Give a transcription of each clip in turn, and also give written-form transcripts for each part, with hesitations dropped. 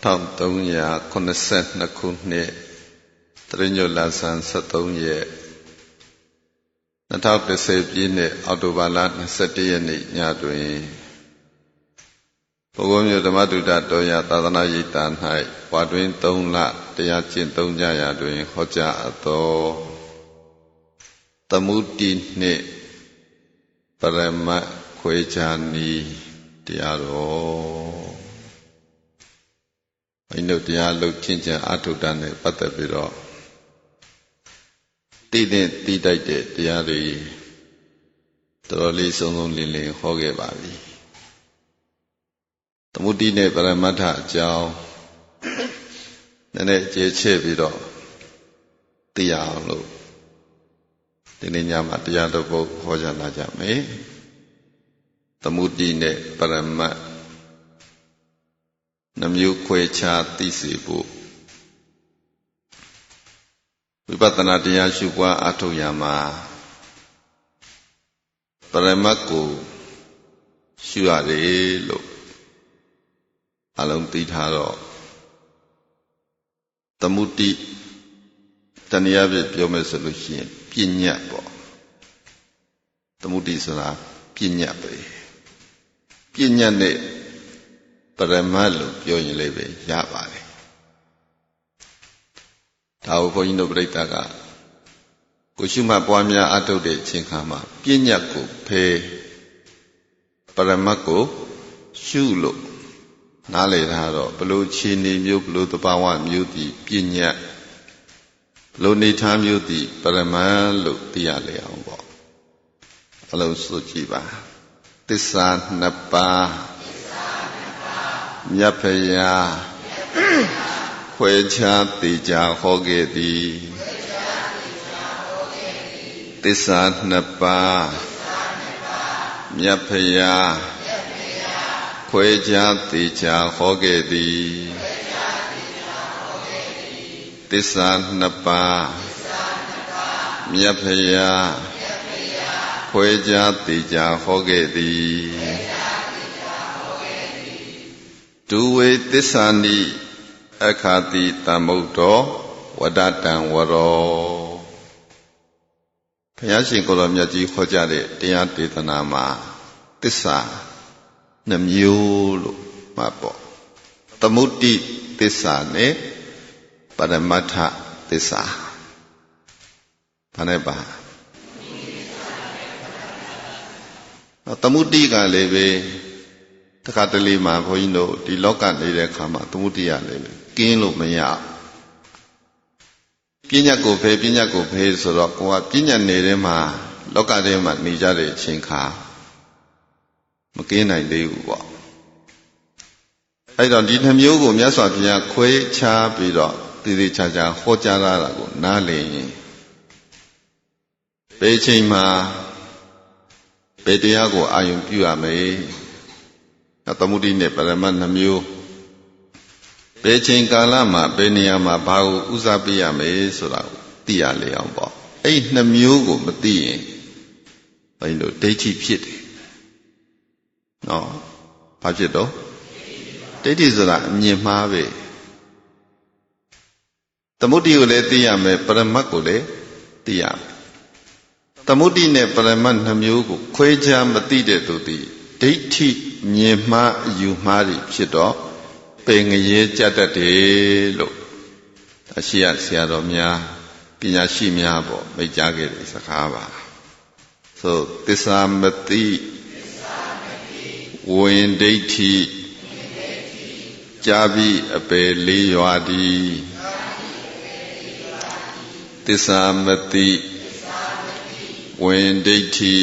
1382ခုနှစ်တရညွတ်လဆန်း73ရက်2010ပြည့်နှစ်အောက်တိုဘာလ21ရက်နေ့ညတွင်ပုဂ္ဂိုလ်မျိုးဓမ္မတုဒ္ဒတော်ရသာသနာရိပ်သာ၌ဝါတွင်3လတရားကျင့်သုံးကြရာတွင်ဟောကြားအပ်သောသမုဒ္ဒိနှင့်ပရမတ်ခွဲခြားနည်းတရားတော်ဘိနုတရားလုတ်ချင်းချံအထုတ္တနဲ့ပတ်သက်ပြီးတော့တိတိုက်တဲ့တရားတွေတော်တော်လေးဆုံးဆုံးလင်းလင်းဟောခဲ့ပါပြီသမုဒ္ဒိနဲ့ပရမတ္ထအကြောင်းနည်းနည်းကျေချဲ့ပြီးတော့သိရအောင်လို့ဒီနေ့ညမှာတရားတော်ပုဒ်ဟောကြားလာကြမယ်သမုဒ္ဒိနဲ့ပရမတ်နှမျိုးခွဲခြားသိစေဖို့ဝိပဿနာတရားရှုပွားအထောက်ရမှာပရမတ်ကိုရှုရတယ်လို့အလုံးသိထားတော့သမုဒ္ဒိတဏှာပြပြောမယ်ဆိုလို့ရှိရင်ပညာပေါ့သမုဒ္ဒိဆိုတာပညာပဲပညာနဲ့ပရမတ်လို့ပြောရင်လည်းပဲရပါတယ်ဒါကိုဘုန်းကြီးတို့ပြိဿကကိုရှုမှတ်ပွားများအထုတ်တဲ့အချိန်ခါမှာပညာကိုဖယ်ပရမတ်ကိုရှုလို့နားလည်ထားတော့ဘလို့ခြေနေမျိုးဘလို့သဘာဝမျိုးတည်ပညာဘလို့နေထားမျိုးတည်ပရမတ်လို့သိရလေအောင်ပေါ့အလုံးစုကြည့်ပါသစ္စာနှစ်ပါးမြတ်ဖရာခွဲခြားသိကြဟောခဲ့သည်သစ္စာနှစ်ပါးမြတ်ဖရာခွဲခြားသိကြဟောခဲ့သည်သစ္စာနှစ်ပါးမြတ်ဖရာခွဲခြားသိကြဟောခဲ့သည်ဒုဝေသစ္စာနိအခါတိသမုဒ္ဒောဝဒတံဝရောဘုရားရှင်ကိုယ်တော်မြတ်ကြီးဟောကြားတဲ့တရားဒေသနာမှာသစ္စာနှမျိုးလို့မှတ်ပေါ့သမုဒ္ဒိသစ္စာနဲ့ပရမတ္ထသစ္စာဘာနဲ့ပါသမုဒ္ဒိကလည်းပဲတခါတလေမှာဘုန်းကြီးတို့ဒီလောကနေတဲ့အခါမှာသမုဒ္ဒိရလည်းပဲကင်းလို့မရပညာကိုဖယ်ပညာကိုဖယ်ဆိုတော့ကိုကပညာနေတဲ့မှာလောကထဲမှာနေကြတဲ့အချိန်ခါမကင်းနိုင်သေးဘူးပေါ့အဲ့တော့ဒီနှမျိုးကိုမြတ်စွာဘုရားခွဲခြားပြီးတော့တည်တည်ချာချာဟောကြားလာတာကိုနားလည်ရင်ဘယ်ချိန်မှာဘယ်တရားကိုအာရုံပြုရမလဲသမုဒ္ဒိနဲ့ပရမတ်နှမျိုးဘယ်ချိန်ကာလမှာဘယ်နေရာမှာဘာကိုဥစားပေးရမလဲဆိုတာကိုသိရလေအောင်ပေါ့အဲ့နှမျိုးကိုမသိရင်ဘယ်လိုဒိဋ္ဌိဖြစ်တယ်နော်ဘာဖြစ်တော့ဒိဋ္ဌိဆိုတာအမြင်မှားပဲသမုဒ္ဒိကိုလည်းသိရမယ်ပရမတ်ကိုလည်းသိရမယ်သမုဒ္ဒိနဲ့ပရမတ်နှမျိုးကိုခွဲခြားမသိတဲ့သူသည်ဒိဋ္ဌိမြင်မှားအယူမှားတွေဖြစ်တော့ပင်ငရဲကြတတ်တယ်လို့အရှိရဆရာတော်များပညာရှိများပေါ့မိတ်ကြားခဲ့တဲ့စကားပါဆိုသစ္စာမတိဝိဒိဋ္ဌိကြာပြီးအပယ်လေးရွာသည်သစ္စာမတိဝိဒိဋ္ဌိ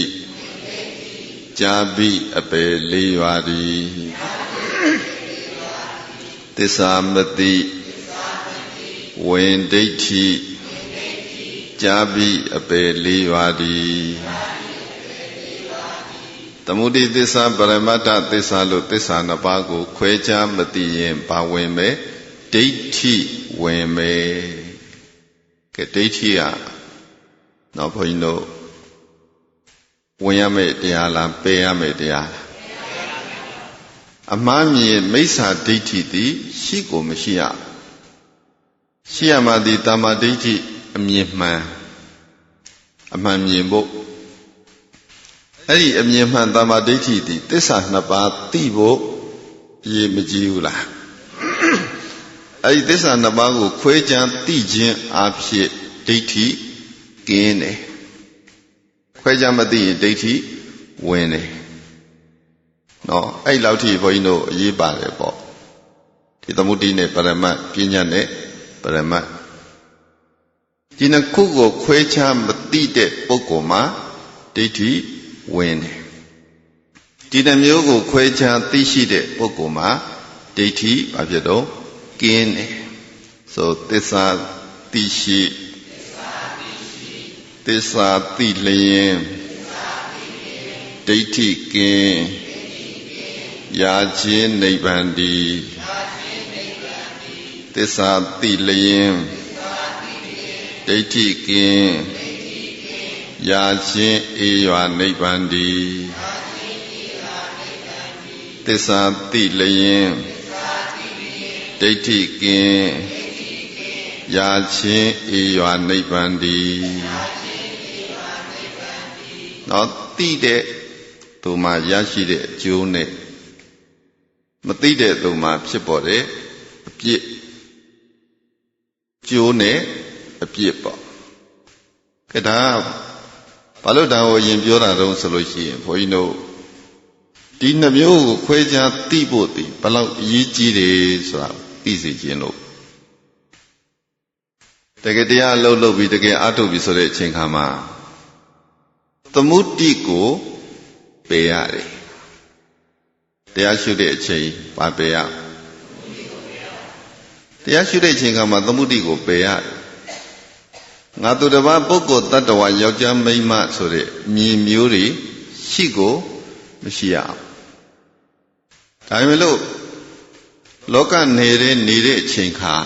ကြာပြီးအပယ်လေးရွာသည်သစ္စာမတိဝိဒိဋ္ဌိကြာပြီးအပယ်လေးရွာသည်သမုဒိသစ္စာပရမတ္ထသစ္စာလို့သစ္စာနှစ်ပါးကိုခွဲခြားမသိရင်ဘာဝင်မယ်ဒိဋ္ဌိဝင်မယ်ကဲဒိဋ္ဌိကနော်ဘုန်းကြီးတို့ဝင်ရမယ့်တရားလားပယ်ရမယ့်တရားလား အမှားမြင်မိစ္ဆာဒိဋ္ဌိသည်ရှိကိုမရှိရရှိရမှသည်တမ္မာဒိဋ္ဌိအမြင်မှန်အမှန်မြင်ဖို့အဲ့ဒီအမြင်မှန်တမ္မာဒိဋ္ဌိသည်သစ္စာနှစ်ပါးသိဖို့အရေးမကြီးဘူးလားအဲ့ဒီသစ္စာနှစ်ပါးကိုခွဲခြားသိခြင်းအဖြစ်ဒိဋ္ဌိကင်းတယ်ခွဲခြားမသိရင်ဒိဋ္ဌိဝင်တယ်နော်အဲ့လောက်ထိဘုန်းကြီးတို့အရေးပါတယ်ပေါ့ဒီသမုဒိနဲ့ပရမတ်ပညာနဲ့ပရမတ်ဒီနှစ်ခုကိုခွဲခြားမသိတဲ့ပုဂ္ဂိုလ်မှာဒိဋ္ဌိဝင်တယ်ဒီနှမျိုးကိုခွဲခြားသိရှိတဲ့ပုဂ္ဂိုလ်မှာဒိဋ္ဌိဘာဖြစ်တော့ကင်းတယ်ဆိုသစ္စာသိရှိသစ္စာသိလျင်ဒိဋ္ဌိကင်းရာခြင်းနိဗ္ဗာန်တည်သစ္စာသိလျင်ဒိဋ္ဌိကင်းရာခြင်းအေရွာနိဗ္ဗာန်တည်သစ္စာသိလျင်ဒိဋ္ဌိကင်းရာခြင်းအေရွာနိဗ္ဗာန်တည်နော်သိတဲ့သူမှာရရှိတဲ့အကျိုးနဲ့မသိတဲ့သူမှာဖြစ်ပေါ်တဲ့အပြစ်ကျိုးနဲ့အပြစ်ပေါ့ကဲဒါဘာလို့ဒါကိုရင်ပြောတာတုံးဆိုလို့ရှိရင်ဘုန်းကြီးတို့ဒီနှမျိုးကိုခွဲခြားသိဖို့တည်ဘယ်လောက်အရေးကြီးတယ်ဆိုတာသိစေခြင်းလို့တကယ်တရားအလုပ်လုပ်ပြီးတကယ်အားထုတ်ပြီးဆိုတဲ့အချိန်ခါမှာသမုဒ္ဒိကိုပယ်ရတယ်တရားရှုတဲ့အချိန်ပါပယ်ရတရားရှုတဲ့အချိန်ခါမှာသမုဒ္ဒိကိုပယ်ရတယ်ငါသူတစ်ပါးပုဂ္ဂိုလ်တ attva ယောက်ျားမိန်းမဆိုတဲ့မြင်မျိုးတွေရှိကိုမရှိရအောင်ဒါပေမဲ့လို့လောကနေနေတဲ့အချိန်ခါ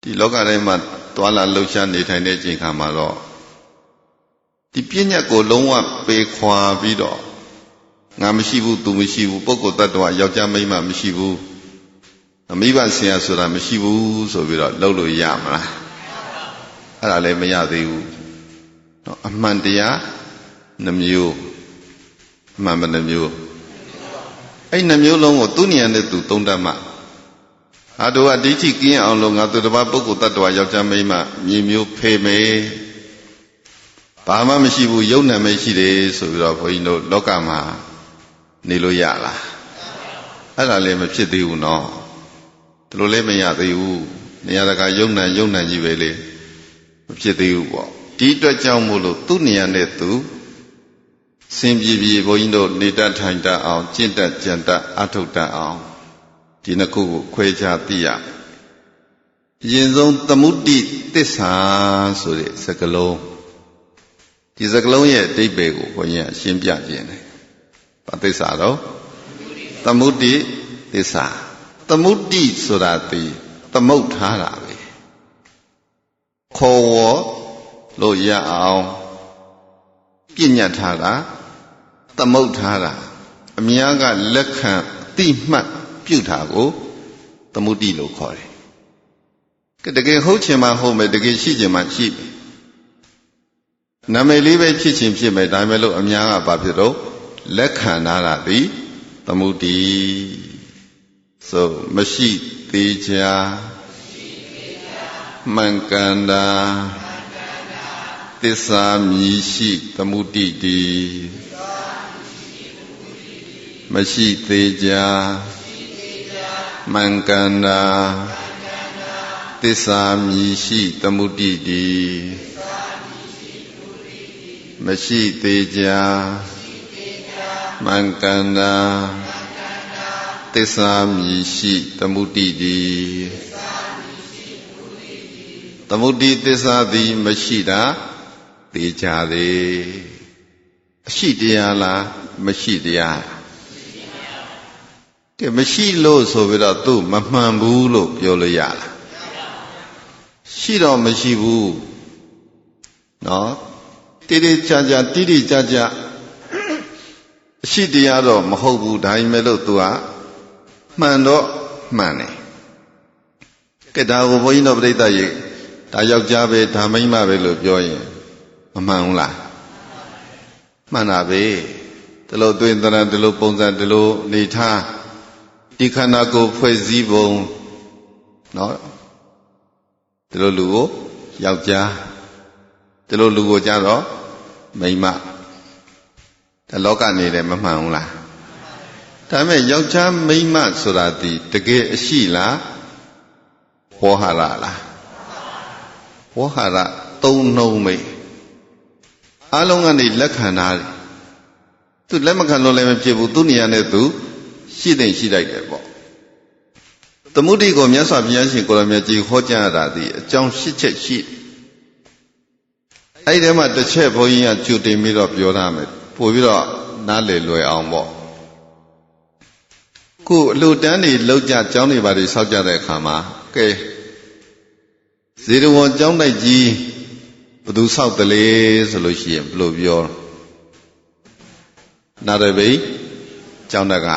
ဒီလောကထဲမှာတွာလာလှုပ်ရှားနေထိုင်တဲ့အချိန်ခါမှာတော့ဒီပညာကိုလုံးဝပယ်ခွာပြီးတော့ငါမရှိဘူးသူမရှိဘူးပုဂ္ဂိုလ်တ attva ယောက်ျားမိန်းမမရှိဘူးအမိဘဆရာဆိုတာမရှိဘူးဆိုပြီးတော့လှုပ်လို့ရမလားအဲ့ဒါလည်းမရသေးဘူးเนาะအမှန်တရားနှမျိုးအမှန်မနှမျိုးအဲ့နှမျိုးလုံးကိုသူ့ဉာဏ်နဲ့သူသုံးတတ်မှအာတို့ကဒိဋ္ဌိကင်းအောင်လို့ငါသူတစ်ပါးပုဂ္ဂိုလ်တ attva ယောက်ျားမိန်းမမြင်မျိုးဖေးမယ်ဘာမှမရှိဘူးယုံနာမရှိတယ်ဆိုပြီးတော့ဘုန်းကြီးတို့လောကမှာနေလို့ရလားအဲ့ဒါလည်းမဖြစ်သေးဘူးเนาะဒီလိုလည်းမရသေးဘူးနေရာတကာယုံနာကြီးပဲလေမဖြစ်သေးဘူးပေါ့ဒီအတွက်ကြောင့်မို့လို့သူ့နေရာနဲ့သူစင်ပြေပြေဘုန်းကြီးတို့နေတတ်ထိုင်တတ်အောင်ကျင့်တတ်ကြံတတ်အထုတ်တတ်အောင်ဒီနှစ်ခုကိုခွဲခြားသိရအရင်ဆုံးသမုဒ္ဒိသစ္စာဆိုတဲ့စကားလုံးဒီစကားလုံးရဲ့အဓိပ္ပာယ်ကိုဘုန်းကြီးကရှင်းပြခြင်းတယ်ဘာသစ္စာတော့သမုဒ္ဒိသစ္စာသမုဒ္ဒိဆိုတာဒီသမုတ်ထားတာပဲခေါ်ဝေါ်လို့ရအောင်ပြညတ်ထားတာသမုတ်ထားတာအများကလက်ခံသိမှတ်ပြုတာကိုသမုဒ္ဒိလို့ခေါ်တယ်တကယ်ဟုတ်ချင်မှဟုတ်မယ်တကယ်ရှိချင်မှရှိမယ်နာမည်လေးပဲဖြစ်ချင်ဖြစ်မယ်ဒါပေမဲ့လို့အများကဘာဖြစ်တော့လက်ခံထားတာဒီသမုဒ္ဒိဆိုမရှိသေးချာမှန်ကန်တာသစ္စာမြည်ရှိသမုဒ္ဒိတိမရှိသေးချာမှန်ကန်တာသစ္စာမြည်ရှိသမုဒ္ဒိတိမရှိသေးချာမှန်ကန်တာသစ္စာမြည်ရှိသမုဒ္ဒိတိသမုဒ္ဒိသစ္စာသည်မရှိတာသေချာသေးအရှိတရားလားမရှိတရားကဲမရှိလို့ဆိုပြီးတော့သူ့မမှန်ဘူးလို့ပြောလို့ရလားရှိတော့မရှိဘူးနော်တိတိကျကျ ရှိတရားတော့မဟုတ်ဘူးဒါပေမဲ့လို့သူကမှန်တော့မှန်တယ်ကဲဒါကိုဘုန်းကြီးတို့ပြိဿရေဒါယောက်ျားပဲဒါမိန်းမပဲလို့ပြောရင်မမှန်ဘူးလားမှန်တာပဲဒီလိုသွင်းတရံဒီလိုပုံစံဒီလိုနေထားဒီခန္ဓာကိုယ်ဖွဲ့စည်းပုံနော်ဒီလိုလူကိုယောက်ျားဒီလိုလူကိုကြတော့မိန်းမဒါလောကနေတယ်မမှန်ဘူးလားဒါပေမဲ့ယောက်ျားမိန်းမဆိုတာဒီတကယ်အရှိလားဝေါဟာရလားဝေါဟာရသုံးနှုံးမိတ်အလုံးကနေလက်ခံတာသူလက်မခံလို့လည်းမဖြစ်ဘူးသူနေရာနဲ့သူရှိတဲ့ရှိလိုက်တယ်ပေါ့သမုဒိကိုမြတ်စွာဘုရားရှင်ကိုရမြတ်ကြီးဟောကြားတာဒီအကြောင်း၈ချက်ရှိအဲ့ဒီမှာတစ်ချက်ဘုန်းကြီးကကြိုတင်ပြီးတော့ပြောထားမယ်ပို့ပြီးတော့နားလည်လွယ်အောင်ပေါ့ခုအလှတန်းတွေလောက်ကြကျောင်းတွေပါတွေဆောက်ကြတဲ့အခါမှာကဲဇေရဝံကျောင်းတိုက်ကြီးဘယ်သူဆောက်တယ်လဲဆိုလို့ရှိရင်ဘယ်လိုပြောနာရဘိကျောင်းတက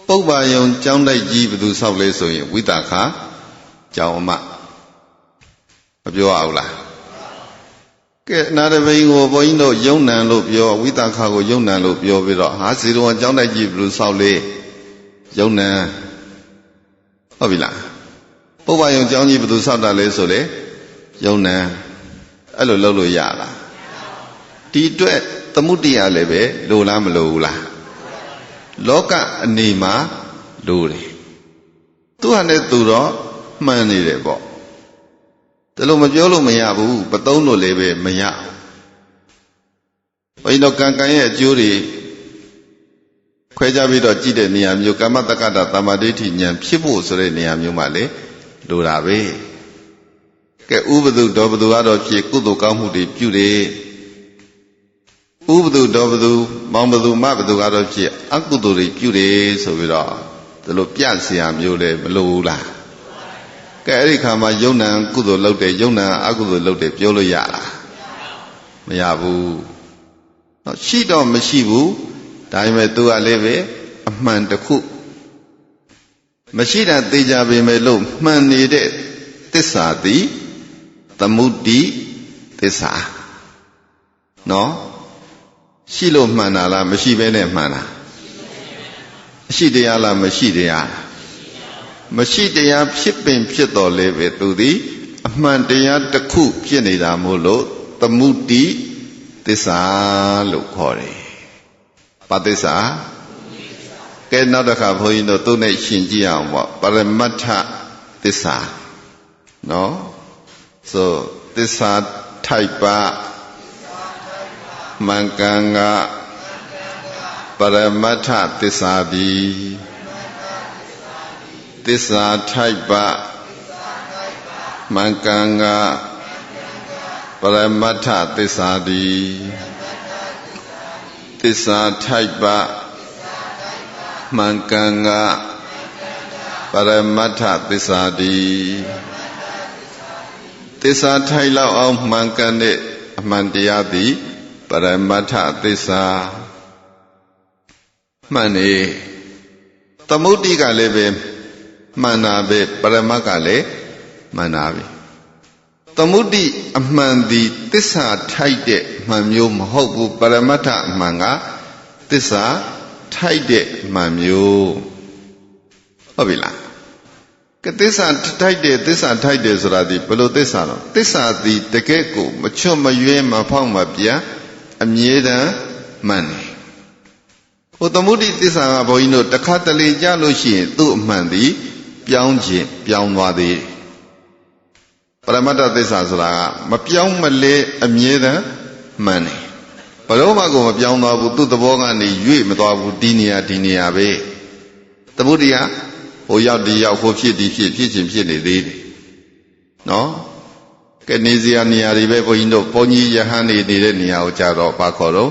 ပုပ္ပါယုံကျောင်းတိုက်ကြီးဘယ်သူဆောက်လဲဆိုရင်ဝိတာခကျောင်းအမမပြောအောင်လားကဲနာရဘိကိုဘုန်းကြီးတို့ယုံနံလို့ပြောဝိတာခကိုယုံနံလို့ပြောပြီးတော့ဟာဇေရဝံကျောင်းတိုက်ကြီးဘယ်သူဆောက်လဲယုံနံဟုတ်ပြီလားပုပ္ပါယုံကျောင်းကြီးဘယ်သူဆောက်တာလဲဆိုလေယုံနံအဲ့လိုလုပ်လို့ရလားဒီအတွက်သမုဒိယလည်းပဲလိုလားမလိုဘူးလားလောကအနေမှာလိုတယ်သူဟာနဲ့သူတော့မှန်နေတယ်ပေါ့ဒါလို့မပြောလို့မရဘူးပသုံးလို့လည်းပဲမရဘုန်းကြီးတို့ကံရဲ့အကျိုးတွေခွဲခြားပြီးတော့ကြည့်တဲ့နေရာမျိုးကမ္မတက္ကတာတမ္မာဒိဋ္ဌိဉာဏ်ဖြစ်ဖို့ဆိုတဲ့နေရာမျိုးမှာလေလိုတာပဲကဲဥပဒုဒောဘသူကတော့ဖြစ်ကုသိုလ်ကောင်းမှုတွေပြုတယ်ဥပဒုဒောဘသူမောင်ဘသူမဘသူကတော့ဖြစ်အကုသိုလ်တွေပြုတယ်ဆိုပြီးတော့ဒီလိုပြเสียမျိုးလေမလိုဘူးလားကဲအဲ့ဒီခါမှာယုံနံကုသိုလ်လုပ်တယ်ယုံနံအကုသိုလ်လုပ်တယ်ပြောလို့ရလားမရဘူးတော့ရှိတော့မရှိဘူးဒါပေမဲ့သူကလည်းပဲအမှန်တစ်ခုမရှိတာသိကြပေမဲ့လို့မှန်နေတဲ့သစ္စာသည်သမုဒိသစ္စာနော်ရှိလို့မှန်တာလားမရှိဘဲနဲ့မှန်တာရှိတရားလားမရှိတရားမရှိတရားဖြစ်ပင်ဖြစ်တော်လဲပဲသူသည်အမှန်တရားတစ်ခုဖြစ်နေတာမို့လို့သမုဒိသစ္စာလို့ခေါ်တယ်။ဘာသစ္စာကဲနောက်တစ်ခါဘုန်းကြီးတို့သူနဲ့ရှင်းကြည့်အောင်ပေါ့ပရမတ္ထသစ္စာနော်ဆိုသစ္စာထိုက်ပါမံကံကပရမတ္ထသစ္စာတိသစ္စာထိုက်ပါမံကံကပရမတ္ထသစ္စာတိသစ္စာထိုက်ပါမံကံကပရမတ္ထသစ္စာတိသစ္စာထိုက်လောက်အောင်မှန်ကန်တဲ့အမှန်တရားသည်ပရမတ္ထသစ္စာမှန်နေသမုဒ္ဒိကလည်းပဲမှန်တာပဲပရမတ်ကလည်းမှန်တာပဲသမုဒ္ဒိအမှန်သည်သစ္စာထိုက်တဲ့မှန်မျိုးမဟုတ်ဘူးပရမတ္ထအမှန်ကသစ္စာထိုက်တဲ့မှန်မျိုးဟုတ်ပြီလားကသစ္စာထိုက်တယ်သစ္စာထိုက်တယ်ဆိုတာဒီဘယ်လိုသစ္စာတော့သစ္စာသည်တကယ်ကိုမချွတ်မရွဲမဖောက်မပြအမြဲတမ်းမှန်တယ်ဟိုသမုဒိသစ္စာကဘုန်းကြီးတို့တစ်ခါတလေကြလို့ရှိရင်သူ့အမှန်သည်ပြောင်းခြင်းပြောင်းသွားသေးပရမတ္ထသစ္စာဆိုတာကမပြောင်းမလဲအမြဲတမ်းမှန်တယ်ဘယ်တော့မှကိုမပြောင်းသွားဘူးသူ့သဘောကနေရွေ့မသွားဘူးဒီနေရာပဲသမုဒိယဟိုရောက်ဒီရောက်ဟိုဖြစ်ဒီဖြစ်ခြင်းဖြစ်နေသေးတယ်နော်ကနေစရာနေရာတွေပဲဘုန်းကြီးတို့ဘုန်းကြီးယဟန်နေနေတဲ့နေရာကိုကြတော့ဘာခေါ်တော့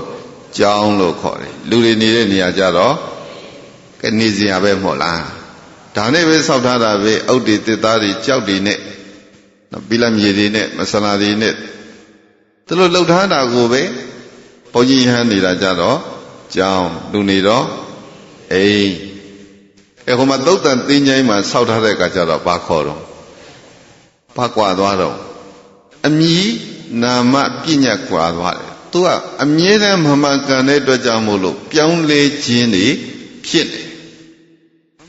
ကျောင်းလို့ခေါ်တယ်လူတွေနေတဲ့နေရာကြတော့ကနေစရာပဲမဟုတ်လားဒါနဲ့ပဲဆောက်ထားတာပဲအုတ်တွေတစ်သားတွေကြောက်တွေနဲ့ဘိလမြေတွေနဲ့မဆလာတွေနဲ့သူတို့လှုပ်ထားတာကိုပဲဘုန်းကြီးယဟန်နေတာကြတော့ ကြောင်းလူနေတော့အိမ်ဟိုမှာသုတ်တန်သင်္ချိုင်းမှာဆောက်ထားတဲ့အခါကျတော့ဘာခေါ်တော့ဘာကွာသွားတော့အမြည်နာမပညာကွာသွားတယ်သူကအမြဲတမ်းမမှန်ကန်တဲ့အတွက်ကြောင့်မို့လို့ပြောင်းလဲခြင်းတွေဖြစ်တယ်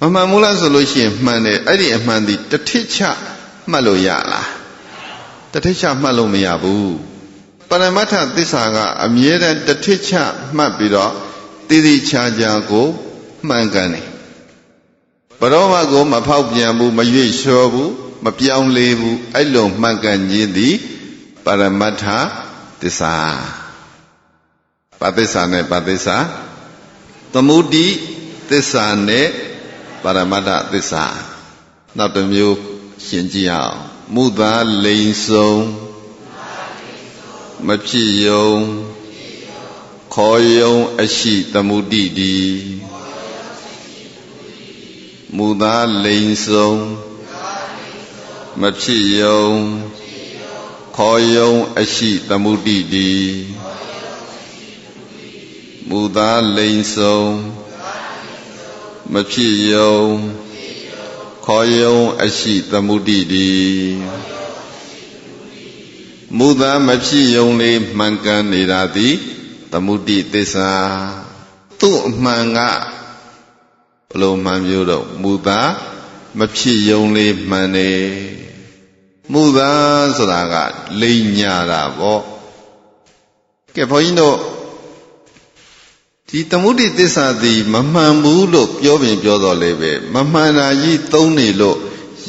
မမှန်ဘူးလားဆိုလို့ရှိရင်မှန်တယ်အဲ့ဒီအမှန်ဒီတထစ်ချမှတ်လို့ရလားတထစ်ချမှတ်လို့မရဘူးပရမတ္ထသစ္စာကအမြဲတမ်းတထစ်ချမှတ်ပြီးတော့တည်တည်ချာချာကိုမှန်ကန်တယ်ဘရောမကိုမဖောက်ပြန်ဘူးမရွေ့လျှော်ဘူးမပြောင်းလဲဘူးအဲ့လိုမှန်ကန်ခြင်းသည်ပရမတ္ထသစ္စာပါသစ္စာနဲ့ပါသစ္စာသမုဒိသစ္စာနဲ့ပရမတ္ထသစ္စာနောက်တစ်မျိုးရှင်းကြည့်အောင်မုသာလိန်ဆုံးမဖြစ်ယုံခေါ်ယုံအရှိသမုဒိတိမုသာလိန်ဆုံးမဖြစ်ယုံခေါ်ယုံအရှိသမုဒိတိမုသာလိန်ဆုံးမဖြစ်ယုံခေါ်ယုံအရှိသမုဒိတိမုသာမဖြစ်ယုံလေးမှန်ကန်နေတာသည်သမုဒိသစ္စာသူ့အမှန်ကဘလို့မှန်မျိုးတော့မုသာမဖြစ်ယုံလေးမှန်နေမုသာဆိုတာကလိမ်ညာတာပေါ့ကဲဘုန်းကြီးတို့ဒီသမုဒိသစ္စာသည်မမှန်ဘူးလို့ပြောပြင်ပြောတော်လေပဲမမှန်တာကြီးသုံးနေလို့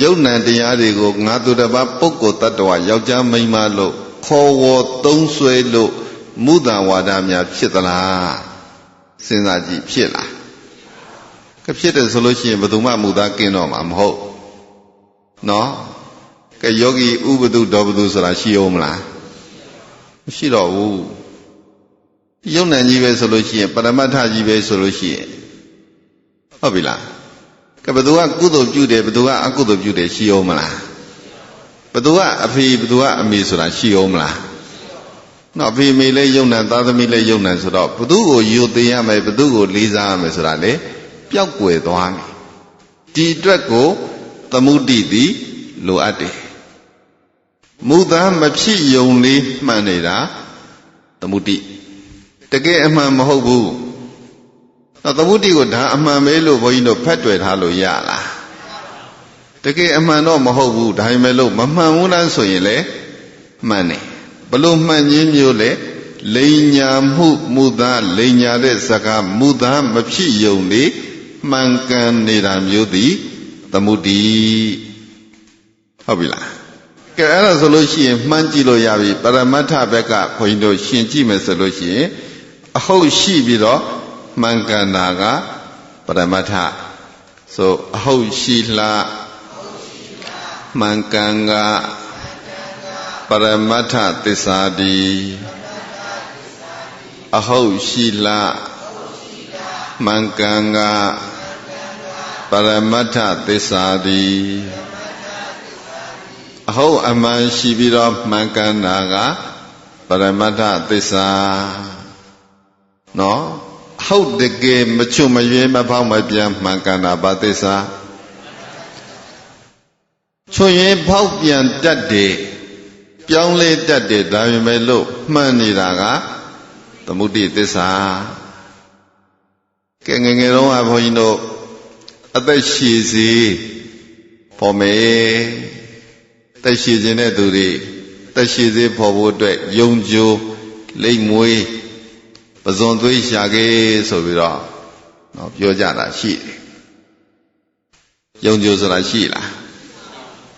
ယုတ်နံတရားတွေကိုငါသူတစ်ပါးပုဂ္ဂိုလ်တ attva ယောက်ျားမိန်းမလို့ခေါ်ဝေါ်သုံးဆွဲလို့မုဒ္ဒဝါဒများဖြစ်သလားစဉ်းစားကြည့်ဖြစ်လားကဖြစ်တယ်ဆိုလို့ရှိရင်ဘယ်သူမှမုဒ္ဒကင်းတော့မှာမဟုတ်နော်ကဲယောဂီဥပဒုဒောပဒုဆိုတာရှိအောင်မလားမရှိတော့ဘူးယုံနံကြီးပဲဆိုလို့ရှိရင်ပရမတ္ထကြီးပဲဆိုလို့ရှိရင်ဟုတ်ပြီလားကဲဘသူကကုသိုလ်ပြုတယ်ဘသူကအကုသိုလ်ပြုတယ်ရှိအောင်မလားဘသူကအဖေဘသူကအမေဆိုတာရှိအောင်မလားနော်အဖေမေလည်းယုံနံသားသမီးလည်းယုံနံဆိုတော့ဘသူကိုယူသေးရမယ်ဘသူကိုလေးစားရမယ်ဆိုတာလေပျောက်ကွယ်သွားမယ်ဒီအတွက်ကိုသမုဒိတိလိုအပ်တယ်မုသာမဖြစ်ယုံလေးမှန်နေတာသမုဒိတကယ်အမှန်မဟုတ်ဘူးသမုဒိကိုဒါအမှန်ပဲလို့ဘုန်းကြီးတို့ဖတ်တွေ့ထားလို့ရလားတကယ်အမှန်တော့မဟုတ်ဘူးဒါပေမဲ့လို့မမှန်ဘူးလားဆိုရင်လေမှန်တယ်ဘလို့မှန်ခြင်းမျိုးလဲလိန်ညာမှုမုသာလိန်ညာတဲ့စကားမုသာမဖြစ်ယုံလေမှန်ကန်နေတာမျိုးသည်သမုဒိဟုတ်ပြီလားကဲအဲ့ဒါဆိုလို့ရှိရင်မှန်းကြည့်လို့ရပြီပရမတ္ထဘက်ကဘုန်းကြီးတို့ရှင်းကြည့်မယ်ဆိုလို့ရှိရင်အဟုတ်ရှိပြီးတော့မှန်ကန်တာကပရမတ္ထဆိုအဟုတ်ရှိလားမှန်ကန်ကပရမတ္ထသစ္စာတိအဟုတ်ရှိလားမှန်ကန်ကပရမတ္ထသစ္စာတိအဟုတ်အမှန်ရှိပြီးတော့မှန်ကန်တာကပရမတ္ထသစ္စာနော်ဟုတ်တကယ်မချွတ်မရွေးမဖောက်မပြန်မှန်ကန်တာဘာသစ္စာချွတ်ရွေးဖောက်ပြန်တတ်တယ်ပြောင်းလဲတတ်တယ်ဒါပေမဲ့လို့မှန်နေတာကသမုဒိသစ္စာကဲငယ်ငယ်တုန်းကဘုန်းကြီးတို့အသက်ရှည်စေပေါ်မယ်သက်ရှည်ခြင်းတဲ့သူတွေသက်ရှည်စေပေါ်ဖို့အတွက်ယုံကြည်လိမ့်မွေးပဇွန်သွေးရှာခဲ့ဆိုပြီးတော့နော်ပြောကြတာရှိတယ်ယုံကြည်ဆိုတာရှိလား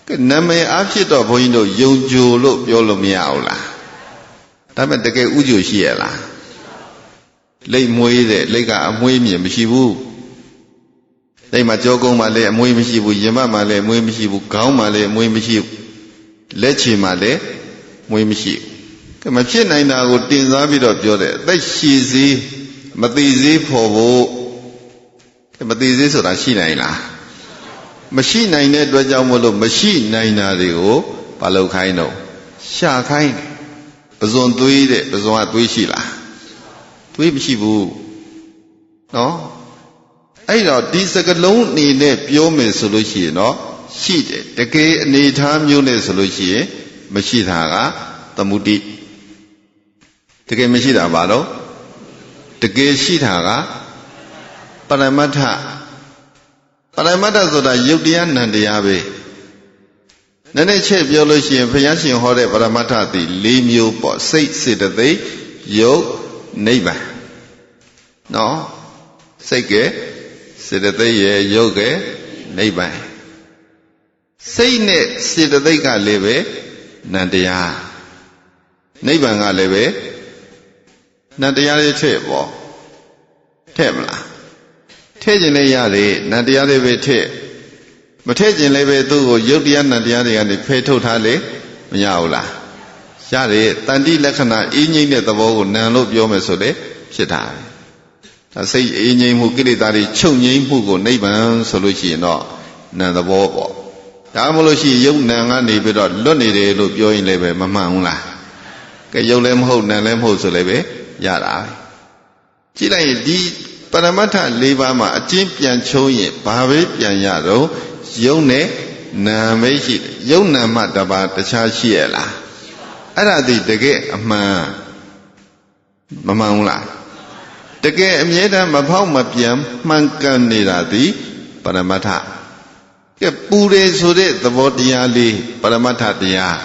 ကဲနာမည်အဖြစ်တော့ဘုန်းကြီးတို့ယုံကြည်လို့ပြောလို့မရဘူးလားဒါပေမဲ့တကယ်ဥကြည်ရှိရလားလိမ့်မွေးတဲ့လိမ့်ကအမွေးမြင်မရှိဘူးလိမ့်မှာကြောကုန်းမှာလည်းအမွေးမရှိဘူးရင်မမှာလည်းအမွေးမရှိဘူးခေါင်းမှာလည်းအမွေးမရှိဘူးလက်ချေမှာလည်းမွေးမရှိဘူးကဲမဖြစ်နိုင်တာကိုတင်စားပြီးတော့ပြောတယ်အသက်ရှည်စေမသေးစေဖို့ဖို့ကဲမသေးစေဆိုတာရှိနိုင်လားမရှိနိုင်တဲ့အတွက်ကြောင့်မို့လို့မရှိနိုင်တာတွေကိုဘာလုပ်ခိုင်းတော့ရှာခိုင်းတယ်ပဇွန်သွေးတဲ့ပဇွန်ကသွေးရှိလားသွေးမရှိဘူး နော်အဲ့တော့ဒီစကလုံးအနေနဲ့ပြောမယ်ဆိုလို့ရှိရင်တော့ရှိတယ်တကယ်အနေထားမျိုးနဲ့ဆိုလို့ရှိရင်မရှိတာကသမုဒိတကယ်မရှိတာဘာလို့တကယ်ရှိတာကပရမတ္ထဆိုတာယုတ်တရားနံတရားပဲနည်းနည်းချက်ပြောလို့ရှိရင်ဘုရားရှင်ဟောတဲ့ပရမတ္ထသည်၄မျိုးပေါ့စိတ်စေတသိက်ယုတ်နိဗ္ဗာန်နော်စိတ်ကစေတသိက်ရဲ့ယုတ်ကနိဗ္ဗာန်စိတ်နဲ့စေတသိက်ကလည်းပဲနံတရားနိဗ္ဗာန်ကလည်းပဲနံတရားလေးထည့်ပေါ့ထည့်မလားထည့်ခြင်းလည်းရတယ်နံတရားလေးပဲထည့်မထည့်ခြင်းလည်းပဲသူ့ကိုယုတ်တရားနံတရားတွေကနေဖယ်ထုတ်ထားလေမရဘူးလားရတယ်တန်တိလက္ခဏာအင်းငိမ့်တဲ့သဘောကိုနံလို့ပြောမယ်ဆိုလေဖြစ်တာပဲဒါစိတ်အင်းငိမ့်မှုကိလေသာတွေချုပ်ငိမ့်မှုကိုနိဗ္ဗာန်ဆိုလို့ရှိရင်တော့နံသဘောပေါ့ဒါမှမဟုတ်ရှိရင်ယုတ်နံကနေပြီးတော့လွတ်နေတယ်လို့ပြောရင်လည်းပဲမမှန်ဘူးလားကဲယုတ်လည်းမဟုတ်နံလည်းမဟုတ်ဆိုလည်းပဲရတာပဲကြည့်လိုက်ရင်ဒီပရမတ္ထ၄ပါးမှာအကျဉ်းပြန်ချုံးရင်ဘာပဲပြန်ရတော့ယုတ်နဲ့နံပဲရှိတယ်ယုတ်နံမှတပါးတခြားရှိရလားအဲ့ဒါဒီတကယ်အမှန်မမှန်ဘူးလားတကယ်အမြဲတမ်းမဖောက်မပြန်မှန်ကန်နေတာဒီပရမတ္ထကဲပူတယ်ဆိုတဲ့သဘောတရားလေးပရမတ္ထတရား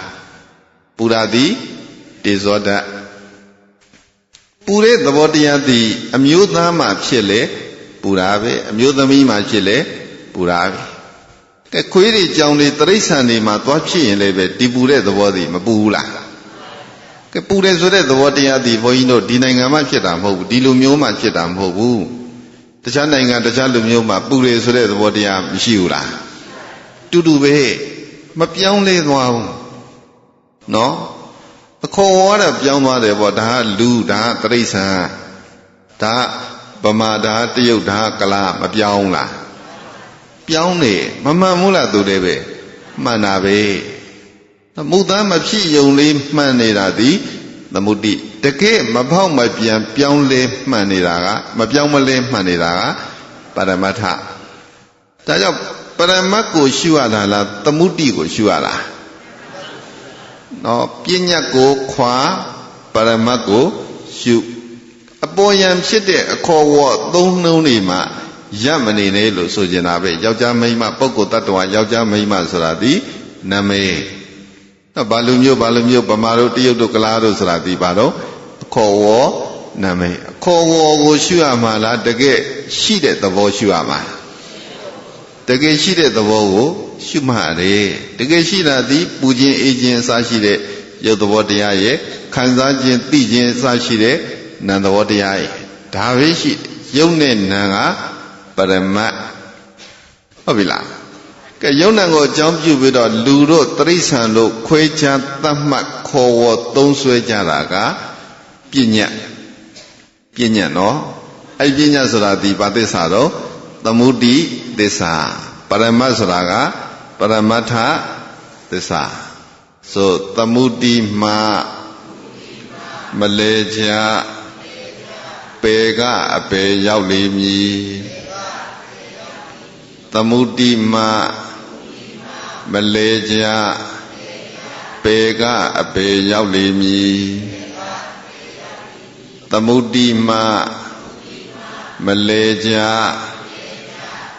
ပူရာသည်တေဇောဓာတ်ပူတဲ့သဘောတရားသည်အမျိုးသားမှဖြစ်လေပူရာပဲအမျိုးသမီးမှဖြစ်လေပူရာပဲကဲခွေးတွေကြောင်တွေတိရစ္ဆာန်တွေမှာသွားဖြစ်ရင်လည်းပဲဒီပူတဲ့သဘောသည်မပူဘူးလားကဲပူတယ်ဆိုတဲ့သဘောတရားသည်ဘုန်းကြီးတို့ဒီနိုင်ငံမှာဖြစ်တာမဟုတ်ဘူးဒီလူမျိုးမှာဖြစ်တာမဟုတ်ဘူးတခြားနိုင်ငံတခြားလူမျိုးမှာပူတယ်ဆိုတဲ့သဘောတရားမရှိဘူးလားတူတူပဲမပြောင်းလဲသွားဘူးနော်အခေါ်ဝါဒပြောင်းသွားတယ်ပေါ့ဒါကလူဒါကတိရစ္ဆာန်ဒါကဗမာဒါကတရုတ်ဒါကကလားမပြောင်းလားပြောင်းနေမမှန်ဘူးလားသူတွေပဲမှန်တာပဲမုသားမဖြစ်ယုံလေးမှန်နေတာဒီသမုဒိတကယ်မဖောက်မပြန်ပြောင်းလဲမှန်နေတာကမပြောင်းမလဲမှန်နေတာကပရမတ္ထဒါကြောင့်ပရမတ်ကိုရှုရတာလားသမုဒိကိုရှုရတာနော်ပညာကိုခွာပရမတ်ကိုရှုအပေါ်ယံဖြစ်တဲ့အခေါ်ဝေါ်သုံးနှုံးတွေမှာရပ်မနေနဲ့လို့ဆိုကျင်တာပဲယောက်ျားမိန်းမပုဂ္ဂိုလ်တ attva ယောက်ျားမိန်းမဆိုတာဒီနာမည်တော့ဘာလူမျိုးဗမာတို့တရုတ်တို့ကလားတို့ဆိုတာဒီဘာတော့အခေါ်ဝေါ်နာမည်အခေါ်ဝေါ်ကိုရှုရမှာလားတကယ်ရှိတဲ့သဘောရှုရမှာတကယ်ရှိတဲ့သဘောကိုရှုမှတ်ရတယ်တကယ်ရှိတာဒီပူခြင်းအေးခြင်းအစရှိတဲ့ရုပ်သဘောတရားရဲ့ခံစားခြင်းသိခြင်းအစရှိတဲ့နာမ်သဘောတရားရဲ့ဒါပဲရှိရုပ်နဲ့နာမ်ကပရမတ်ဟုတ်ပြီလားကဲရုပ်နာမ်ကိုအကြောင်းပြုပြီးတော့လူတို့တိရစ္ဆာန်တို့ခွဲခြားသတ်မှတ်ခေါ်ဝေါ်သုံးဆွဲကြတာကပညာနော်အဲ့ပညာဆိုတာဒီဘာသစ္စာတော့သမုဒိသစ္စာပရမတ်ဆိုတာကပရမတ္ထသစ္စာဆိုသမုဒိမှာမလဲချပေကအပေရောက်လိမ့်မည်သမုဒိမှာမလဲချပေကအပေရောက်လိမ့်မည်သမုဒိမှာမလဲချ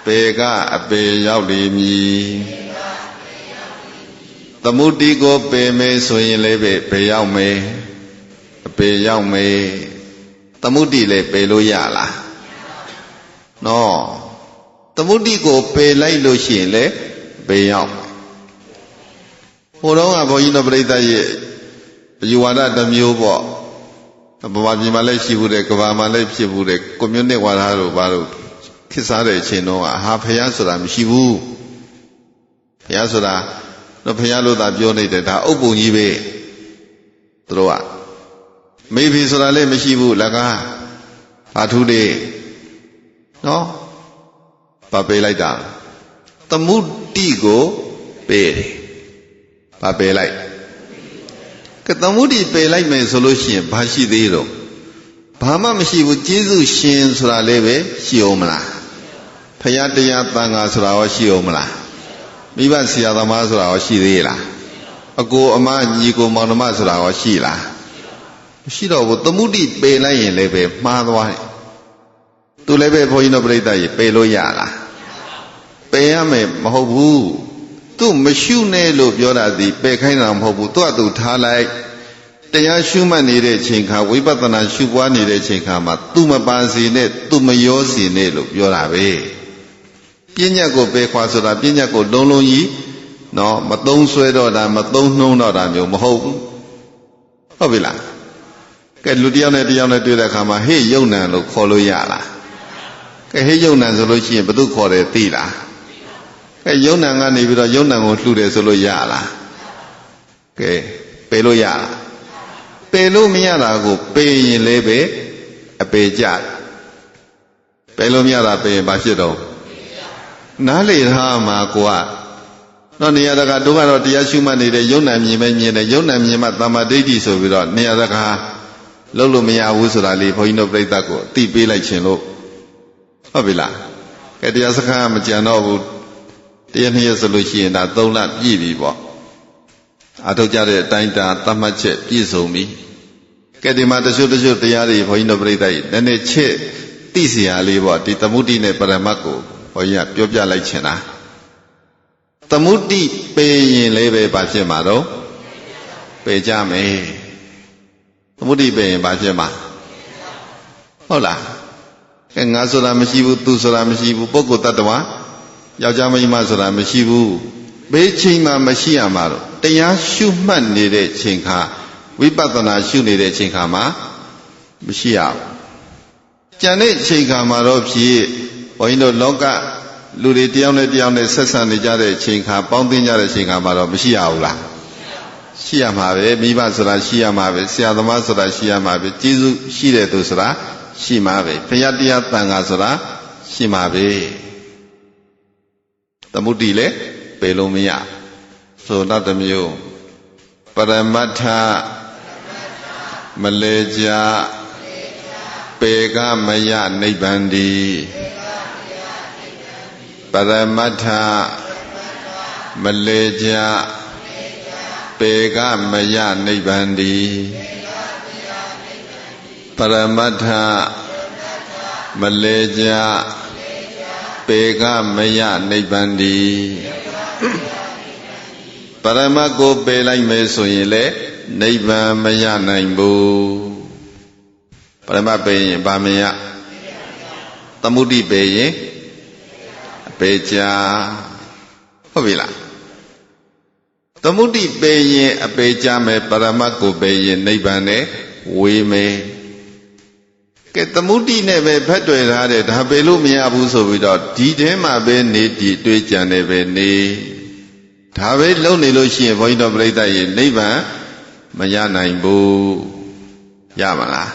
ပေကအပေရောက်လိမ့်မည်သမုဒိကိုပေမယ်ဆိုရင်လည်းပဲရောက်မယ်အပေရောက်မယ်သမုဒိလည်းပေလို့ရလားနော်သမုဒိကိုပေလိုက်လို့ရှိရင်လည်းပေရောက်ဟိုတော့ကဘုန်းကြီးတို့ပြိဿရဲ့အယူဝါဒတစ်မျိုးပေါ့ဗမာပြည်မှာလည်းရှိဘူးတယ်ကမ္ဘာမှာလည်းဖြစ်ဘူးတယ်ကွန်မြူနစ်ဝါဒတို့ဘာလို့ခေတ်စားတဲ့အချိန်တော့ဟာဖျားဆိုတာမရှိဘူးဖျားဆိုတာတော့ဖျားလို့သာပြောနေတယ်ဒါအုပ်ပုံကြီးပဲသူတို့ကမေဖေဆိုတာလည်းမရှိဘူးလကားဘာထူးတယ်နော်ဘာပေးလိုက်တာသမုဒိကိုပေးတယ်ဘာပေးလိုက်ကသမုဒိပေးလိုက်မယ်ဆိုလို့ရှိရင်ဘာရှိသေးတော့ ဘာမှမရှိဘူးကျေးဇူးရှင်ဆိုတာလေးပဲရှိအောင်မလားဖရာတရားတန်ခါဆိုတာရောရှိအောင်မလားမိဘဆရာသမားဆိုတာရောရှိသေးလားအကိုအမညီကိုမောင်နှမဆိုတာရောရှိလားမရှိတော့ဘူးသမုဒိပယ်လိုက်ရင်လည်းပဲမှားသွားတယ်သူလည်းပဲဘုန်းကြီးတို့ပြိဿကြီးပယ်လို့ရလားပယ်ရမယ်မဟုတ်ဘူးသူမရှုနဲ့လို့ပြောတာဒီပယ်ခိုင်းတာမဟုတ်ဘူးသူကသူထားလိုက်တရားရှုမှတ်နေတဲ့ချိန်ခါဝိပဿနာရှုပွားနေတဲ့ချိန်ခါမှာသူမပါစီနဲ့သူမရောစီနဲ့လို့ပြောတာပဲပညာကိုပယ်ခွာဆိုတာပညာကိုလုံးလုံးကြီးနော်မသုံးဆွဲတော့တာမသုံးနှုံးတော့တာမျိုးမဟုတ်ဘူးဟုတ်ပြီလားကဲလူတယောက်နဲ့တယောက်နဲ့တွေ့တဲ့အခါမှာဟေ့ယုံနံလို့ခေါ်လို့ရလားကဲဟေ့ယုံနံဆိုလို့ရှိရင်ဘယ်သူခေါ်တယ်သိလားကဲယုံနံကနေပြီးတော့ယုံနံကိုလှူတယ်ဆိုလို့ရလားကဲပယ်လို့ရလားပယ်လို့မရတာကိုပယ်ရင်လည်းပဲအပေကြပယ်လို့မရတာပယ်ရင်ဘာဖြစ်တော့နားလေထားမှာကိုကတော့နေရာတကာတို့ကတော့တရားရှုမှတ်နေတဲ့ယုံနံမြင်ပဲမြင်တယ်ယုံနံမြင်မှသမ္မာဒိဋ္ဌိဆိုပြီးတော့နေရာတကာလုံးလို့မရဘူးဆိုတာလေးဘုန်းကြီးတို့ပြိဿကိုအသိပေးလိုက်ခြင်းလို့ဟုတ်ပြီလားကဲတရားစခန်းမကြံတော့ဘူးတရားနှစ်ရက်ဆိုလို့ရှိရင်ဒါ3လပြည့်ပြီပေါ့အထောက်ကြတဲ့အတိုင်းတာသတ်မှတ်ချက်ပြည့်စုံပြီကဲဒီမှာတချို့တရားတွေဘုန်းကြီးတို့ပြိဿကြီးနည်းနည်းချက်သိစရာလေးပေါ့ဒီသမုဒိနဲ့ပရမတ်ကိုဘုန်းကြီးကပြောပြလိုက်ချင်တာသမုဒိပယ်ရင်လည်းပဲဘာဖြစ်မှာတော့ပယ်ကြမယ်သမုဒိပယ်ရင်ဘာဖြစ်မှာဟုတ်လားကဲငါဆိုတာမရှိဘူးသူဆိုတာမရှိဘူးပုဂ္ဂိုလ်တ attva ယောက်ျားမိန်းမဆိုတာမရှိဘူးဘေးချိန်မှာမရှိရမှာတော့တရားရှုမှတ်နေတဲ့ချိန်ခါဝိပဿနာရှုနေတဲ့ချိန်ခါမှာမရှိရဘူးကြံတဲ့ချိန်ခါမှာတော့ဖြစ်ဘုန်းကြီးတို့လောကလူတွေတယောက်နဲ့တယောက်နဲ့ဆက်ဆံနေကြတဲ့ချိန်ခါပေါင်းသိကြတဲ့ချိန်ခါမှာတော့မရှိရဘူးလားရှိရမှာပဲမိဘဆိုတာရှိရမှာပဲဆရာသမားဆိုတာရှိရမှာပဲကျေးဇူးရှိတဲ့သူဆိုတာရှိမှာပဲဘုရားတရားတန်ခါဆိုတာရှိမှာပဲသမုဒိလည်းပယ်လို့မရဆိုတော့တစ်မျိုးပရမတ္ထမလေကြပေကမယနိဗ္ဗန္တိပရမတ္ထမလေကြပေကမယနိဗ္ဗန္တိပရမတ္ထမလေကြပေကမယနိဗ္ဗန္တိပရမတ်ကိုပယ်လိုက်မယ်ဆိုရင်လေနိဗ္ဗာန်မရနိုင်ဘူးပရမတ်ပယ်ရင်ဗာမယသမုဒိပယ်ရင်အပေကြဟုတ်ပြီလားသမုဒိပယ်ရင်အပေကြမယ်ပရမတ်ကိုပယ်ရင်နိဗ္ဗာန်နဲ့ဝေးမယ်ကဲသမုဒိနဲ့ပဲဖက်တွေ့ထားတယ်ဒါပယ်လို့မရဘူးဆိုပြီးတော့ဒီထဲမှာပဲနေဒီတွေးကြံနေပဲနေဒါပဲလုံနေလို့ရှိရင်ဘုန်းကြီးတို့ပြိဿရေနိဗ္ဗာန်မရနိုင်ဘူးရမလား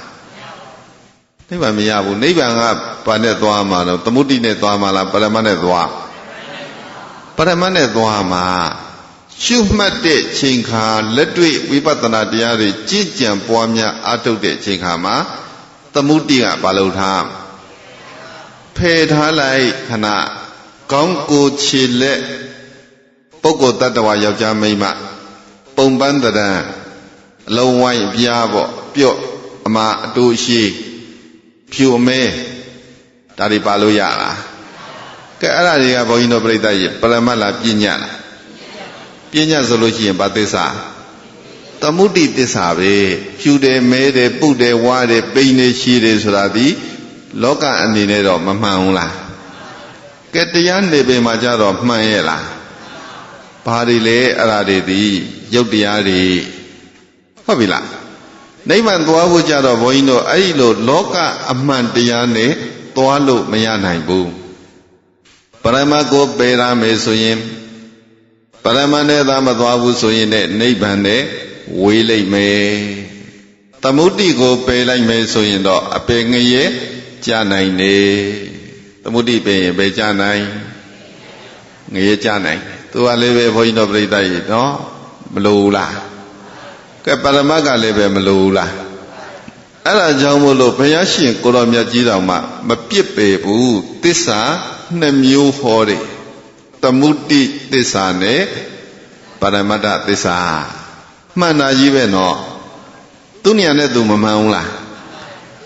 နိဗ္ဗာန်မရဘူးနိဗ္ဗာန်ကဘာနဲ့သွားမှာတော့သမုဒိနဲ့သွားမှာလားပရမတ်နဲ့သွားပရမတ်နဲ့သွားမှာရှုမှတ်တဲ့ချိန်ခါလက်တွေ့ဝိပဿနာတရားတွေကြည်ကြံပွားများအားထုတ်တဲ့ချိန်ခါမှာသမုဒိကဘာလို့ထားဖယ်ထားလိုက်ခဏကောင်းကိုခြေလက်ပုဂ္ဂိုလ်တ attva ယောက်ျားမိန်းမပုံပန်းတရံအလုံးဝိုင်းပြားပေါ့ပြော့အမအတူရှိဖြူအမဲဒါတွေပါလို့ရလားကဲအဲ့ဒါတွေကဘုန်းကြီးတို့ပြိဿရေပရမတ်လားပညာလားပညာဆိုလို့ရှိရင်ဘာသစ္စာသမုဒိသစ္စာပဲဖြူတယ်မဲတယ်ပုတ်တယ်ဝါတယ်ပိန်တယ်ရှည်တယ်ဆိုတာဒီလောကအနေနဲ့တော့မမှန်ဘူးလားကဲတရားနေပေမှာကြတော့မှန်ရဲ့လားဘာတွေလဲအဲ့ဒါတွေဒီရုပ်တရားတွေဟုတ်ပြီလားနိဗ္ဗာန်သွားဖို့ကြတော့ဘုန်းကြီးတို့အဲ့ဒီလိုလောကအမှန်တရားနဲ့သွားလို့မရနိုင်ဘူးပရမတ်ကိုပယ်ရမယ်ဆိုရင်ပရမတ်နဲ့သာမသွားဘူးဆိုရင်လည်းနိဗ္ဗာန်နဲ့ဝေးလိုက်မယ်သမုဒိကိုပယ်လိုက်မယ်ဆိုရင်တော့အပယ်ငရဲကြနိုင်တယ်သမုဒိပယ်ရင်ပယ်ကြနိုင်ငရဲကြနိုင်သူကလည်းပဲဘုန်းကြီးတို့ပြိဿရေနော်မလိုဘူးလားကဲပရမတ်ကလည်းပဲမလိုဘူးလား အဲ့ဒါကြောင့်မို့လို့ဘုရားရှင်ကိုရောမြတ်ကြီးတော်မှာမပြစ်ပေဘူးသစ္စာနှစ်မျိုးဟောတယ်သမုဒိသစ္စာနဲ့ပရမတ္ထသစ္စာမှန်တာကြီးပဲနော်သူဉာဏ်နဲ့သူမမှန်ဘူးလား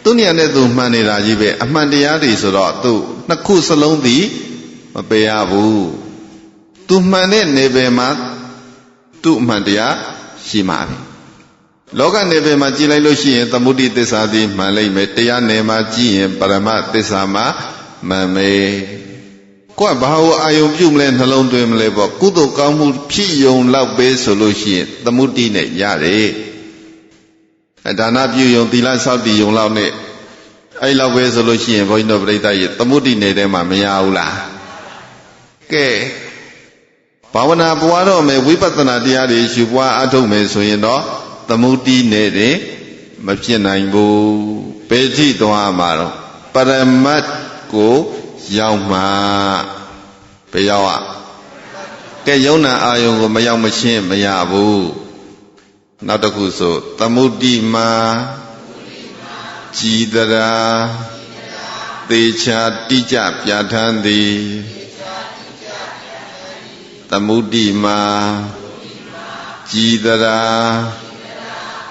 သူဉာဏ်နဲ့သူမှန်နေတာကြီးပဲအမှန်တရားတွေဆိုတော့သူနှစ်ခုစလုံးသည်မပယ်ရဘူးသူမှန်တဲ့နေပယ်မှာသူ့အမှန်တရားရှိမှာပဲလောကနေပယ်မှာကြည်လိုက်လို့ရှိရင်သမုဒိသစ္စာသည်မှန်လိမ့်မယ်တရားနယ်မှာကြည်ရင်ပရမသစ္စာမှာမှန်မယ်ကိုယ်ဘာလို့အာယုံပြုမလဲနှလုံးသွင်းမလဲပေါ့ကုသိုလ်ကောင်းမှုဖြစ်ယုံလောက်ပဲဆိုလို့ရှိရင်သမုဒိနဲ့ရတယ်ဒါနပြုယုံသီလဆောက်တည်ယုံလောက်နဲ့အဲ့လောက်ပဲဆိုလို့ရှိရင်ဘုန်းကြီးတို့ပြိဿရဲ့သမုဒိနယ်ထဲမှာမရဘူးလားကဲဘာဝနာပွားတော့မယ်ဝိပဿနာတရားတွေရှုပွားအထုတ်မယ်ဆိုရင်တော့သမုဒိနယ်တွေမဖြစ်နိုင်ဘူးဘယ်ထိသွားမှာတော့ပရမတ်ကိုရောက်မှာဘယ်ရောက်อ่ะကဲယုံနာအာယုံကိုမရောက်မချင်းမရဘူးနောက်တစ်ခုဆိုသမုဒိမှာကြည်တရာသေချာတိကျပြဋ္ဌာန်းသည်သမုဒိမှာကြည်တရာ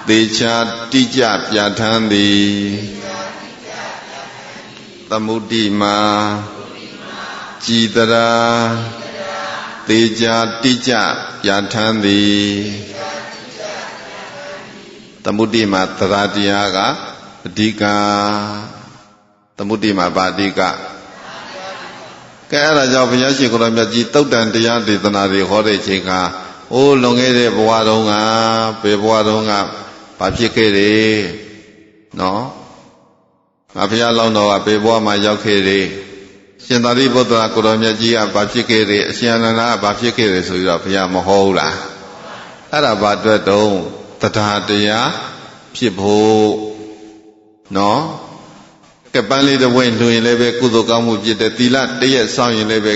သေချာတိကျပြဋ္ဌာန်းသည်သမုဒိမှာကြည်တရာသေချာတိကျပြဋ္ဌာန်းသည်သမုဒိမှာသရတရားကအဓိကသမုဒိမှာဗာအဓိကကဲအဲ့ဒါကြောင့်ဘုရားရှင်ကိုယ်တော်မြတ်ကြီးတုတ်တန်တရားဒေသနာတွေဟောတဲ့ချိန်ကအိုးလွန်ခဲ့တဲ့ဘဝတုန်းကဘယ်ဘဝတုန်းကဘာဖြစ်ခဲ့တယ်နော်ငါဘုရားလောင်းတော်ကဘယ်ဘဝမှာရောက်ခဲ့တယ်ရှင်သာရိပုတ္တရာကိုယ်တော်မြတ်ကြီးကဘာဖြစ်ခဲ့တယ်အရှင်အနန္ဒာကဘာဖြစ်ခဲ့တယ်ဆိုပြီးတော့ဘုရားမဟောဘူးလားအဲ့ဒါဘာအတွက်တုံးတရားတရားဖြစ်ဖို့နော်ကပန်းလေးတစ်ဝင်းလှူရင်လည်းပဲကုသိုလ်ကောင်းမှုဖြစ်တယ်သီလတရက်စောင့်ရင်လည်းပဲ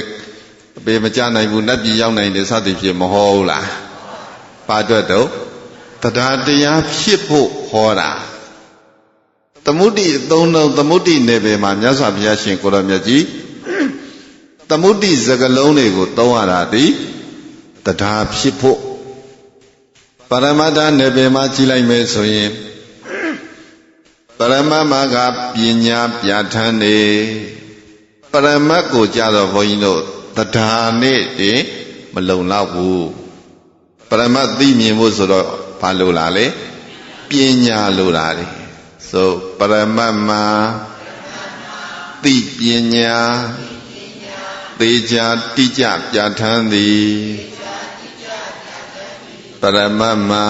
အပေမကြနိုင်ဘူးနတ်ပြည်ရောက်နိုင်တယ်စသည်ဖြင့်မဟောဘူးလားဘာအတွက်တော့တရားတရားဖြစ်ဖို့ဟောတာသမုဒိအသုံးလုံးသမုဒိနယ်ပယ်မှာမြတ်စွာဘုရားရှင်ကိုယ်တော်မြတ်ကြီးသမုဒိစကလုံးတွေကိုသုံးရတာဒီတရားဖြစ်ဖို့ပရမတ္ထနယ်ပယ်မှာကြည်လိုက်မယ်ဆိုရင်ပရမတ်မှာကပညာပြဋ္ဌာန်းနေပရမတ်ကိုကြတော့ဘုန်းကြီးတို့တရားနဲ့တည်းမလုံလောက်ဘူးပရမတ်သိမြင်ဖို့ဆိုတော့ဘာလို့လားလဲပညာလို့လားလေဆိုပရမတ်မှာသိပညာသေချာတိကျပြဋ္ဌာန်းသည်ပရမတ်မှာ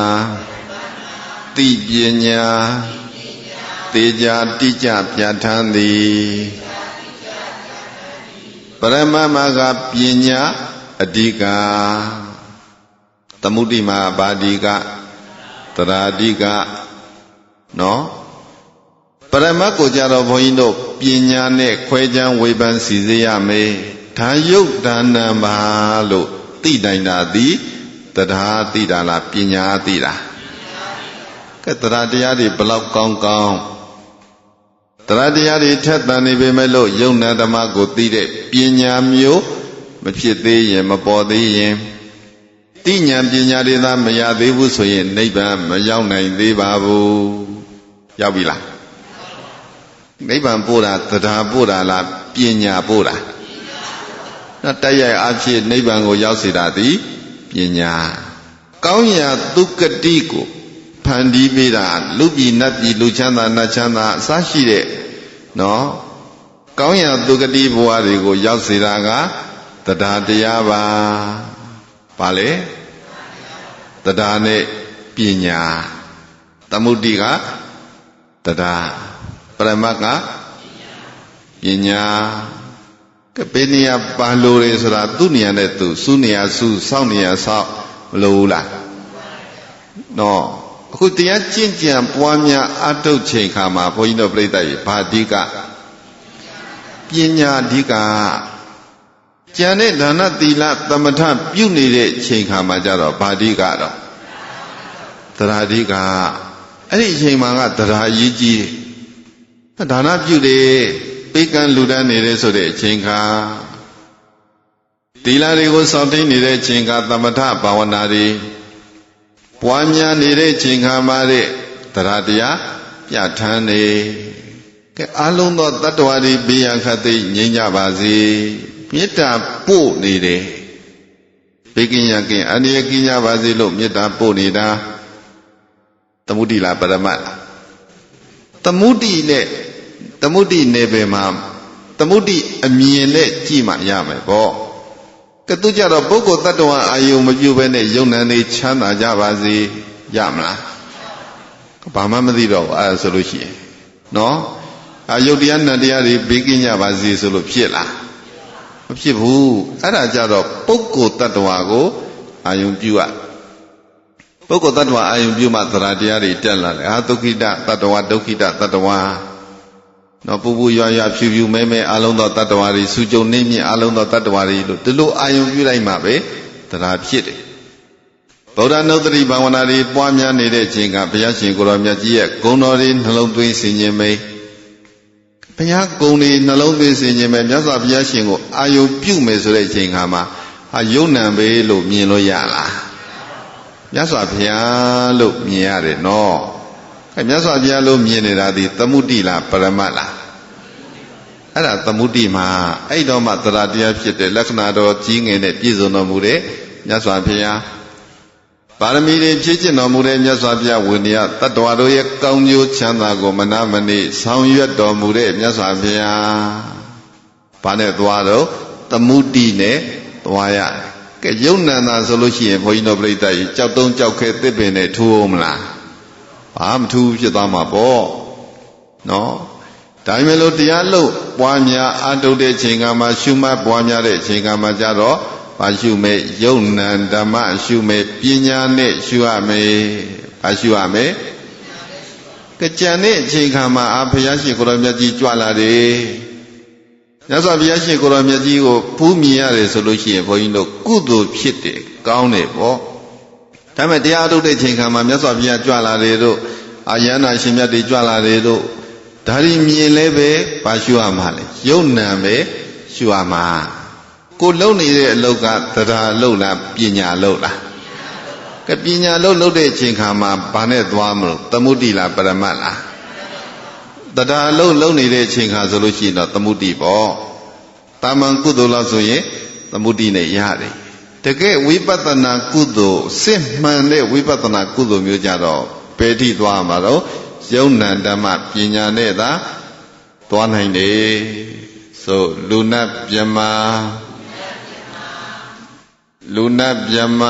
သိပညာသေချာတိကျပြဋ္ဌာန်းသည်ပရမတ်မှာကပညာအဓိကသမုဒိမှာဗာအဓိကသရအဓိကနော်ပရမတ်ကိုကြတော့ဘုန်းကြီးတို့ပညာနဲ့ခွဲခြမ်းဝေဖန်စီစေရမယ်ဒါယုတ်ဒါနံပါလို့သိနိုင်တာသည်တရားသိတာလားပညာသိတာကဲတရားတရားတွေဘလောက်ကောင်းကောင်းတရားတရားတွေထက်သန်နေပေမဲ့လို့ယုံနာဓမ္မကိုသိတဲ့ပညာမျိုးမဖြစ်သေးရင်မပေါ်သေးရင်သိဉာဏ်ပညာတွေသာမရသေးဘူးဆိုရင်နိဗ္ဗာန်မရောက်နိုင်သေးပါဘူးရောက်ပြီလားနိဗ္ဗာန်ပို့တာတရားပို့တာလားပညာပို့တာနော်တိုက်ရိုက်အဖြစ်နိဗ္ဗာန်ကိုရောက်စေတာသည်ပညာကောင်းရာသုကတိကိုဖန်တီးပေးတာလူပြည်နတ်ပြည်လူချမ်းသာနတ်ချမ်းသာအစရှိတဲ့နော်ကောင်းရာသုကတိဘဝတွေကိုရောက်စေတာကတရားတရားပါဘာလဲတရားနဲ့ပညာသမုဒိကတရားပရမတ်ကပညာကဘယ်နေရာပါလို့လဲဆိုတာသူ့နေရာနဲ့သူစုနေရာစုစောင့်နေရာစောင့်မလို့ဘူးလားနော်အခုတရားကျင့်ကြံပွားများအထုတ်ချိန်ခါမှာဘုန်းကြီးတို့ပြိဿရေဘာအဓိကပညာအဓိကကျန်တဲ့ဒါနသီလသမထပြုနေတဲ့ချိန်ခါမှာကြတော့ဘာအဓိကတော့သရအဓိက အဲ့ဒီအချိန်မှာကတရားရေးကြီးတယ်ဒါနပြုတယ်ပိကံလူတန်းနေတဲ့ဆိုတဲ့အချိန်ခါသီလတွေကိုစောင့်သိနေတဲ့အချိန်ခါသမထဘာဝနာတွေပွားများနေတဲ့အချိန်ခါမှာတဲ့တရားတရားပြဋ္ဌာန်းနေကဲအလုံးသောတတ္တဝါတွေဘေးရန်ခတ်သိငြိမ်းကြပါစေမေတ္တာပို့နေတယ်ဘေးကင်းရကင်းအန္တရာယ်ကင်းကြပါစေလို့မေတ္တာပို့နေတာသမုဒိလားပရမတ်လားသမုဒိနဲ့သမုဒိနယ်ပယ်မှာသမုဒိအမြင်နဲ့ကြည့်မှရမယ်ပေါ့ကဲသူကြတော့ပုဂ္ဂိုလ်တ attva အာယုံမပြုဘဲနဲ့ယုံ nant တွေချမ်းသာကြပါစေရမလားဘာမှမသိတော့ဘူးအဲ့ဒါဆိုလို့ရှိရင်နော်အာယုတ်တရားနတ်တရားတွေဘေးကင်းကြပါစေဆိုလို့ဖြစ်လားမဖြစ်ဘူးအဲ့ဒါကြတော့ပုဂ္ဂိုလ်တ attva ကိုအာယုံပြုရပုဂ္ဂိုလ်တ attva အာယုံပြုမှသရတရားတွေတက်လာတယ်ဟာဒုက္ခိတတ attva ဒုက္ခိတတ attva နော်ပူပူရွာရွာဖြူဖြူမဲမဲအလုံးသောတ attva တွေစူကြုံနေမြင့်အလုံးသောတ attva တွေလို့ဒီလိုအာယုံပြုလိုက်မှပဲတရားဖြစ်တယ်ဗုဒ္ဓနုတ္တိဘာဝနာတွေပွားများနေတဲ့အချိန်ကဘုရားရှင်ကိုရောမြတ်ကြီးရဲ့ဂုဏ်တော်တွေနှလုံးသွင်းဆင်ခြင်မိဘုရားဂုဏ်တွေနှလုံးသွင်းဆင်ခြင်မိမြတ်စွာဘုရားရှင်ကိုအာယုံပြုမယ်ဆိုတဲ့အချိန်ခါမှာဟာယုံ nant ပဲလို့မြင်လို့ရလားမြတ်စွာဘုရားလို့မြင်ရတယ်နော်အဲမြတ်စွာဘုရားလို့မြင်နေတာဒီသမုဒိလားပရမတ်လားအဲ့ဒါသမုဒိမှာအဲ့တော့မှသရတရားဖြစ်တဲ့လက္ခဏာတော်ကြီးငယ်နဲ့ပြည့်စုံတော်မူတဲ့မြတ်စွာဘုရားပါရမီတွေဖြည့်ကျင့်တော်မူတဲ့မြတ်စွာဘုရားဝိနည်းတ attva တို့ရဲ့ကောင်းကျိုးချမ်းသာကိုမနာမနေဆောင်ရွက်တော်မူတဲ့မြတ်စွာဘုရားဘာနဲ့သွားတော့သမုဒိနဲ့သွားရကဲယုံ nant သာဆိုလို့ရှိရင်ဘုန်းကြီးတို့ပြိဿကြီးကြောက်တုံးကြောက်ခဲသစ်ပင်နဲ့ထူအောင်မလားဘာမထူဖြစ်သွားမှာပေါ့နော်ဒါပေမဲ့လို့တရားလို့ပွားများအထုတ်တဲ့ချိန်ကမှရှုမှတ်ပွားများတဲ့ချိန်ကမှကြတော့ဘာရှုမဲ့ယုံ nant ဓမ္မရှုမဲ့ပညာနဲ့ရှုရမယ်ဘာရှုရမယ်ကြံတဲ့အချိန်ခါမှာဘုရားရှင်ကိုရောမြတ်ကြီးကြွလာတယ်မြတ်စွာဘုရားရှင်ကိုရောမြတ်ကြီးကိုဖူးမြင်ရတယ်ဆိုလို့ရှိရင်ဘုန်းကြီးတို့ကုသိုလ်ဖြစ်တယ်ကောင်းတယ်ပေါ့ဒါပေမဲ့တရားထုတ်တဲ့ချိန်ခါမှာမြတ်စွာဘုရားကြွလာတယ်တို့အာယန္နာရှင်မြတ်တွေကြွလာတယ်တို့ဒါရီမြင်လဲပဲဘာရှုရမှာလဲယုံ nant ပဲရှုရမှာကိုလုံနေတဲ့အလုပ်ကတရားလုပ်လားပညာလုပ်လားကပညာလုပ်တဲ့အချိန်ခါမှာဘာနဲ့သွားမလို့သမုဒိလားပရမတ်လားတရားလုပ်နေတဲ့အချိန်ခါဆိုလို့ရှိရင်တော့သမုဒိပေါ့တာမန်ကုသိုလ်လောက်ဆိုရင်သမုဒိနဲ့ရတယ်တကယ်ဝိပဿနာကုသိုလ်စစ်မှန်တဲ့ဝိပဿနာကုသိုလ်မျိုးကြတော့ဘယ်ထိသွားမှာတော့ယုံ nant ဓမ္မပညာနဲ့သာသွားနိုင်တယ်ဆိုလူနတ်မြမလူနတ်မြမ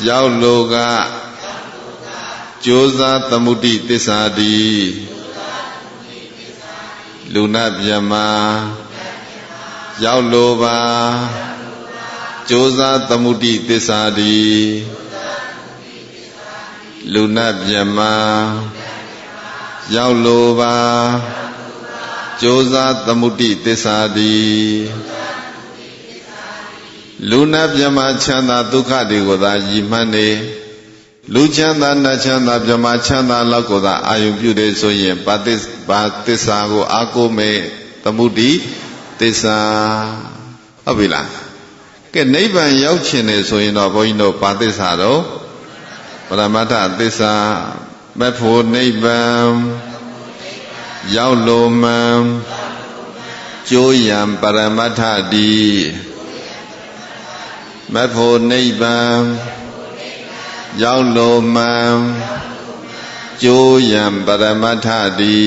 ရောက်လို့ကကြိုးစားသမုဒိသစ္စာတိလူနတ်မြမရောက်လို့ပါကြိုးစားသမုဒိသစ္စာတိလူနတ်မြမရောက်လို့ပါကြိုးစားသမုဒိသစ္စာတိလူနတ်မြမချမ်းသာဒုက္ခတွေကိုသာရည်မှန်းနေလူချမ်းသာနတ်ချမ်းသာမြမချမ်းသာလောက်ကိုသာအာယုပြုတယ်ဆိုရင်ဘာသစ္စာကိုအာကိုမဲ့သမုဒိသစ္စာဟုတ်ပြီလားကဲနိဗ္ဗာန်ရောက်ချင်တယ်ဆိုရင်တော့ဘုန်းကြီးတို့ဘာသစ္စာတော့ပရမတ္ထသစ္စာမဖို့နိဗ္ဗာန်ရောက်လို့မှန်ကျိုးရံပရမတ္ထတိမဖို့နိဗ္ဗာန်ရောက်လို့မှန်ကျိုးရံပရမတ္ထတိ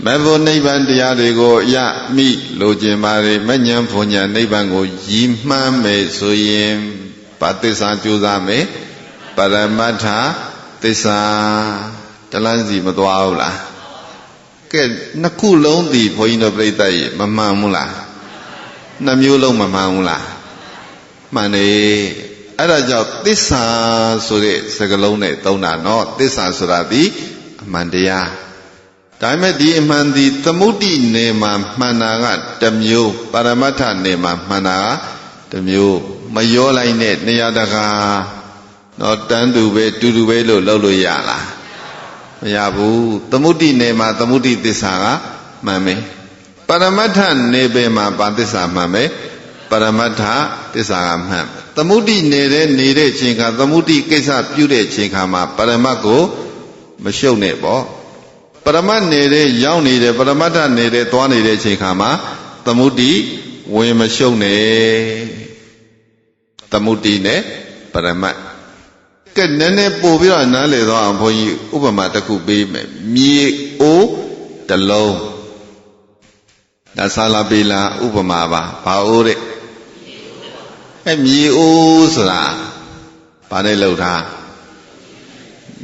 မဖို့နိဗ္ဗာန်တရားတွေကိုရမိလိုချင်ပါလေမဉ္ဇဉ်ဘုံညာနိဗ္ဗာန်ကိုရည်မှန်းမယ်ဆိုရင်ဘာသစ္စာကြိုးစားမယ်ပရမတ္ထသစ္စာတလန်းစီမသွားဘူးလားကဲနှစ်ခုလုံးဒီဘုန်းကြီးတို့ပြိဿရဲ့မမှန်ဘူးလားနှစ်မျိုးလုံးမမှန်ဘူးလားမှန်တယ်အဲ့ဒါကြောင့်သစ္စာဆိုတဲ့စကားလုံးနဲ့သုံးတာနော်သစ္စာဆိုတာဒီအမှန်တရားဒါပေမဲ့ဒီအမှန်ဒီသမုဒိနယ်မှာမှန်တာကတစ်မျိုးပရမတ္ထနယ်မှာမှန်တာကတစ်မျိုးမရောလိုက်နဲ့နေရာတကာ နော်တန်းတူပဲတူတူပဲလို့လောက်လို့ရလားမရဘူးသမုဒ္ဒိနယ်မှာသမုဒ္ဒိသစ္စာကမှန်မယ်ပရမတ္ထနယ်ပယ်မှာဘာသစ္စာမှန်မယ်ပရမတ္ထသစ္စာကမှန်သမုဒ္ဒိနေတဲ့ချိန်ခါသမုဒ္ဒိကိစ္စပြုတဲ့ချိန်ခါမှာပရမတ်ကိုမရှုပ်နဲ့ပေါ့ပရမတ်နေတဲ့ရောက်နေတယ်ပရမတ္ထနေတဲ့သွားနေတဲ့ချိန်ခါမှာသမုဒ္ဒိဝင်မရှုပ်နဲ့သမုဒ္ဒိနဲ့ပရမတ်ကဲနည်းနည်းပို့ပြီးတော့နားလေတော့ဘုန်းကြီးဥပမာတစ်ခုပေးမယ်မြေအိုးတစ်လုံးဒါဆာလာပေလာဥပမာပါဘာအိုးတဲ့မြေအိုးဆိုတာဘာနဲ့လှုပ်ထား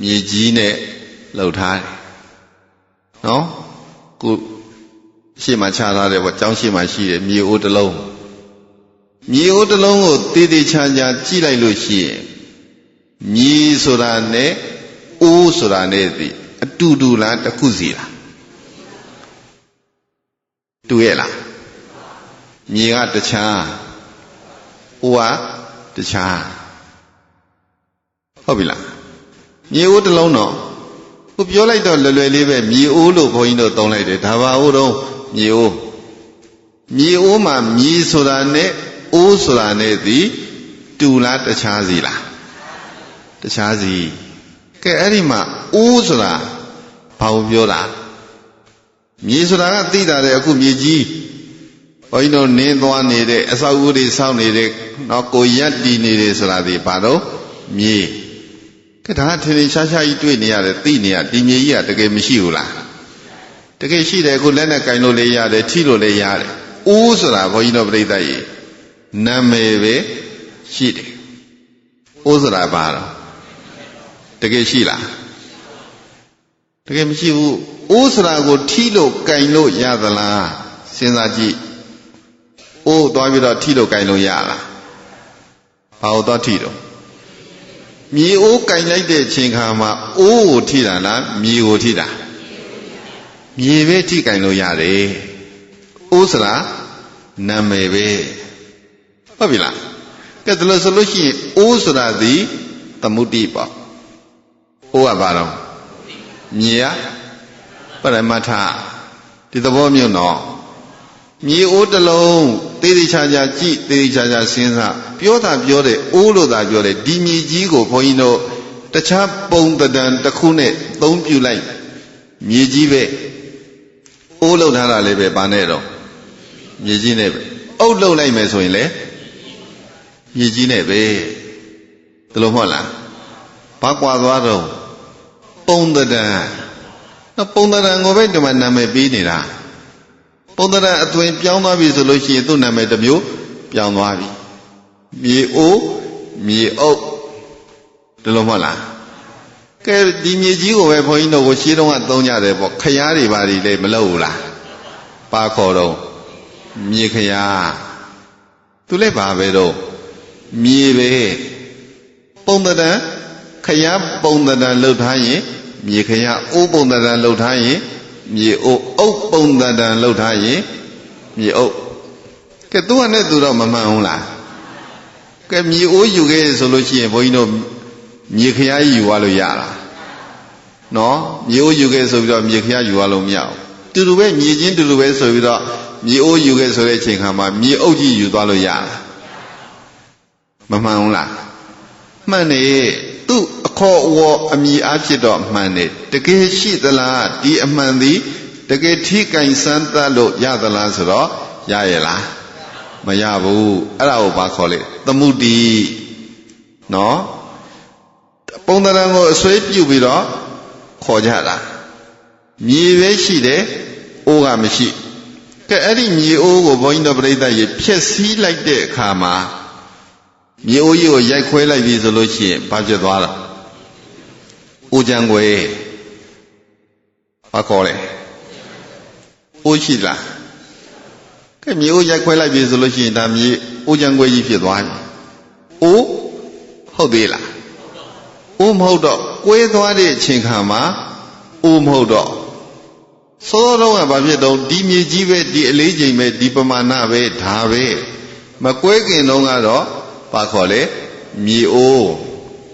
မြေကြီးနဲ့လှုပ်ထားတယ်နော်ကိုရှေ့မှာခြားထားတယ်ပေါ့ကျောင်းရှေ့မှာရှိတယ်မြေအိုးတစ်လုံးမြေအိုးတစ်လုံးကိုတည်တည်ချာချာကြည့်လိုက်လို့ရှိရင်မြေဆိုတာနဲ့အိုးဆိုတာနဲ့ဒီအတူတူလားတစ်ခုစီလားတူရဲ့လားမြေကတခြားအိုးကတခြားဟုတ်ပြီလားမြေအိုးတစ်လုံးတော့ကိုပြောလိုက်တော့လွယ်လွယ်လေးပဲမြေအိုးလို့ဘုန်းကြီးတို့သုံးလိုက်တယ်ဒါပါအိုးတော့မြေအိုးမှာမြေဆိုတာနဲ့အိုးဆိုတာနဲ့ဒီတူလားတခြားစီလားတခြားစီကဲအဲ့ဒီမှာအိုးဆိုတာဘာကိုပြောတာမြေဆိုတာကသိတာလေအခုမြေကြီးဘုန်းကြီးတို့နင်းသွားနေတဲ့အဆောက်အဦတွေစောင့်နေတဲ့နော်ကိုရက်တီနေတယ်ဆိုတာဒီဘာတော့မြေကဲဒါကထင်ထင်ရှားရှားကြီးတွေ့နေရတယ်သိနေရဒီမြေကြီးကတကယ်မရှိဘူးလားတကယ်ရှိတယ်အခုလက်နဲ့ကင်လို့လည်းရတယ်ထိလို့လည်းရတယ်အိုးဆိုတာဘုန်းကြီးတို့ပြိဿကြီးနာမည်ပဲရှိတယ်အိုးဆိုတာဘာတော့တကယ်ရှိလားတကယ်မရှိဘူးအိုးဆိုတာကိုထိလို့ကင်လို့ရသလားစဉ်းစားကြည့်အိုးသွားပြီးတော့ထိလို့ကင်လို့ရလားဘာလို့သွားထိတော့မြေအိုးကင်လိုက်တဲ့အချိန်ခါမှာအိုးကိုထိတာလားမြေကိုထိတာမြေပဲထိကင်လို့ရတယ်အိုးဆိုတာနာမည်ပဲဟုတ်ပြီလားကဲဒါလို့ဆိုလို့ရှိရင်အိုးဆိုတာဒီသမုဒ္ဒိပေါ့အိုးကဘာတော့မြေကပရမတ္ထဒီသဘောမျိုးနော်မြေအိုးတစ်လုံးသေသေးချာချာကြည့်သေသေးချာချာစဉ်းစားပြောတာပြောတယ်အိုးလို့သာပြောတယ်ဒီမြေကြီးကိုဘုန်းကြီးတို့တခြားပုံတံတစ်ခုနဲ့သုံးပြလိုက်မြေကြီးပဲအိုးလောက်ထားတာလည်းပဲဘာနဲ့တော့မြေကြီးနဲ့ပဲအုပ်လောက်လိုက်မယ်ဆိုရင်လေမြေကြီးနဲ့ပဲဒါလို့မဟုတ်လားဘာကွာသွားတော့ပုံတံပုံတံကိုပဲဒီမှာနာမည်ပေးနေတာပုံတံအသွင်ပြောင်းသွားပြီဆိုလို့ရှိရင်သူ့နာမည်တစ်မျိုးပြောင်းသွားပြီမြေအိုးမြေအုပ်ဒါလို့မဟုတ်လားကဲဒီမြေကြီးကိုပဲဘုန်းကြီးတို့ကိုရှင်းတော့ကသုံးကြတယ်ပေါ့ခရားတွေပါတွေလည်းမလုပ်ဘူးလားပါခေါ်တော့မြေခရားသူလည်းပါပဲတော့မြေပဲပုံတံခရားပုံတံလှုပ်ထားရင်မြေခရားအိုးပုံတံလှုပ်ထားရင်မြေအိုးအုပ်ပုံတံလှုပ်ထားရင်မြေအုပ်ကဲသူကနဲ့သူတော့မမှန်ဘူးလားကဲမြေအိုးယူခဲ့ဆိုလို့ရှိရင်ဘုန်းကြီးတို့မြေခရားယူသွားလို့ရလားနော်မြေအိုးယူခဲ့ဆိုပြီးတော့မြေခရားယူသွားလို့မရဘူးတူတူပဲမြေချင်းတူတူပဲဆိုပြီးတော့မြေအိုးယူခဲ့ဆိုတဲ့အချိန်ခါမှာမြေအုပ်ကြီးယူသွားလို့ရလားမမှန်ဘူးလားမှန်နေသူ့အခေါ်အဝေါ်အမည်အဖြစ်တော့မှန်နေတကယ်ရှိသလားဒီအမှန်သည်တကယ်ထိကင်စမ်းသတ်လို့ရသလားဆိုတော့ရရဲ့လားမရဘူးအဲ့ဒါကိုဘာခေါ်လဲသမုဒ္ဒိနော်ပုံတံကိုအစွဲပြုပြီးတော့ခေါ်ကြတာမြေပဲရှိတယ်အိုးကမရှိကဲအဲ့ဒီမြေအိုးကိုဘုန်းကြီးတို့ပြိဿရေဖြည့်ဆည်းလိုက်တဲ့အခါမှာမြေအိုးကြီးကိုရိုက်ခွဲလိုက်ပြီဆိုလို့ရှိရင်ဘာဖြစ်သွားလဲအိုးကြံွယ်ဘာခေါ်လဲအိုးရှိလားကဲမြေအိုးရိုက်ခွဲလိုက်ပြီဆိုလို့ရှိရင်ဒါမြေအိုးကြံွယ်ကြီးဖြစ်သွားပြီအိုးဟုတ်သေးလားအိုးမဟုတ်တော့ကွဲသွားတဲ့အချိန်ခါမှာအိုးမဟုတ်တော့စောတော့ကဘာဖြစ်တော့ဒီမြေကြီးပဲဒီအလေးချိန်ပဲဒီပမာဏပဲဒါပဲမကွဲခင်တော့ကတော့ဘာခေါ်လဲမြေအိုး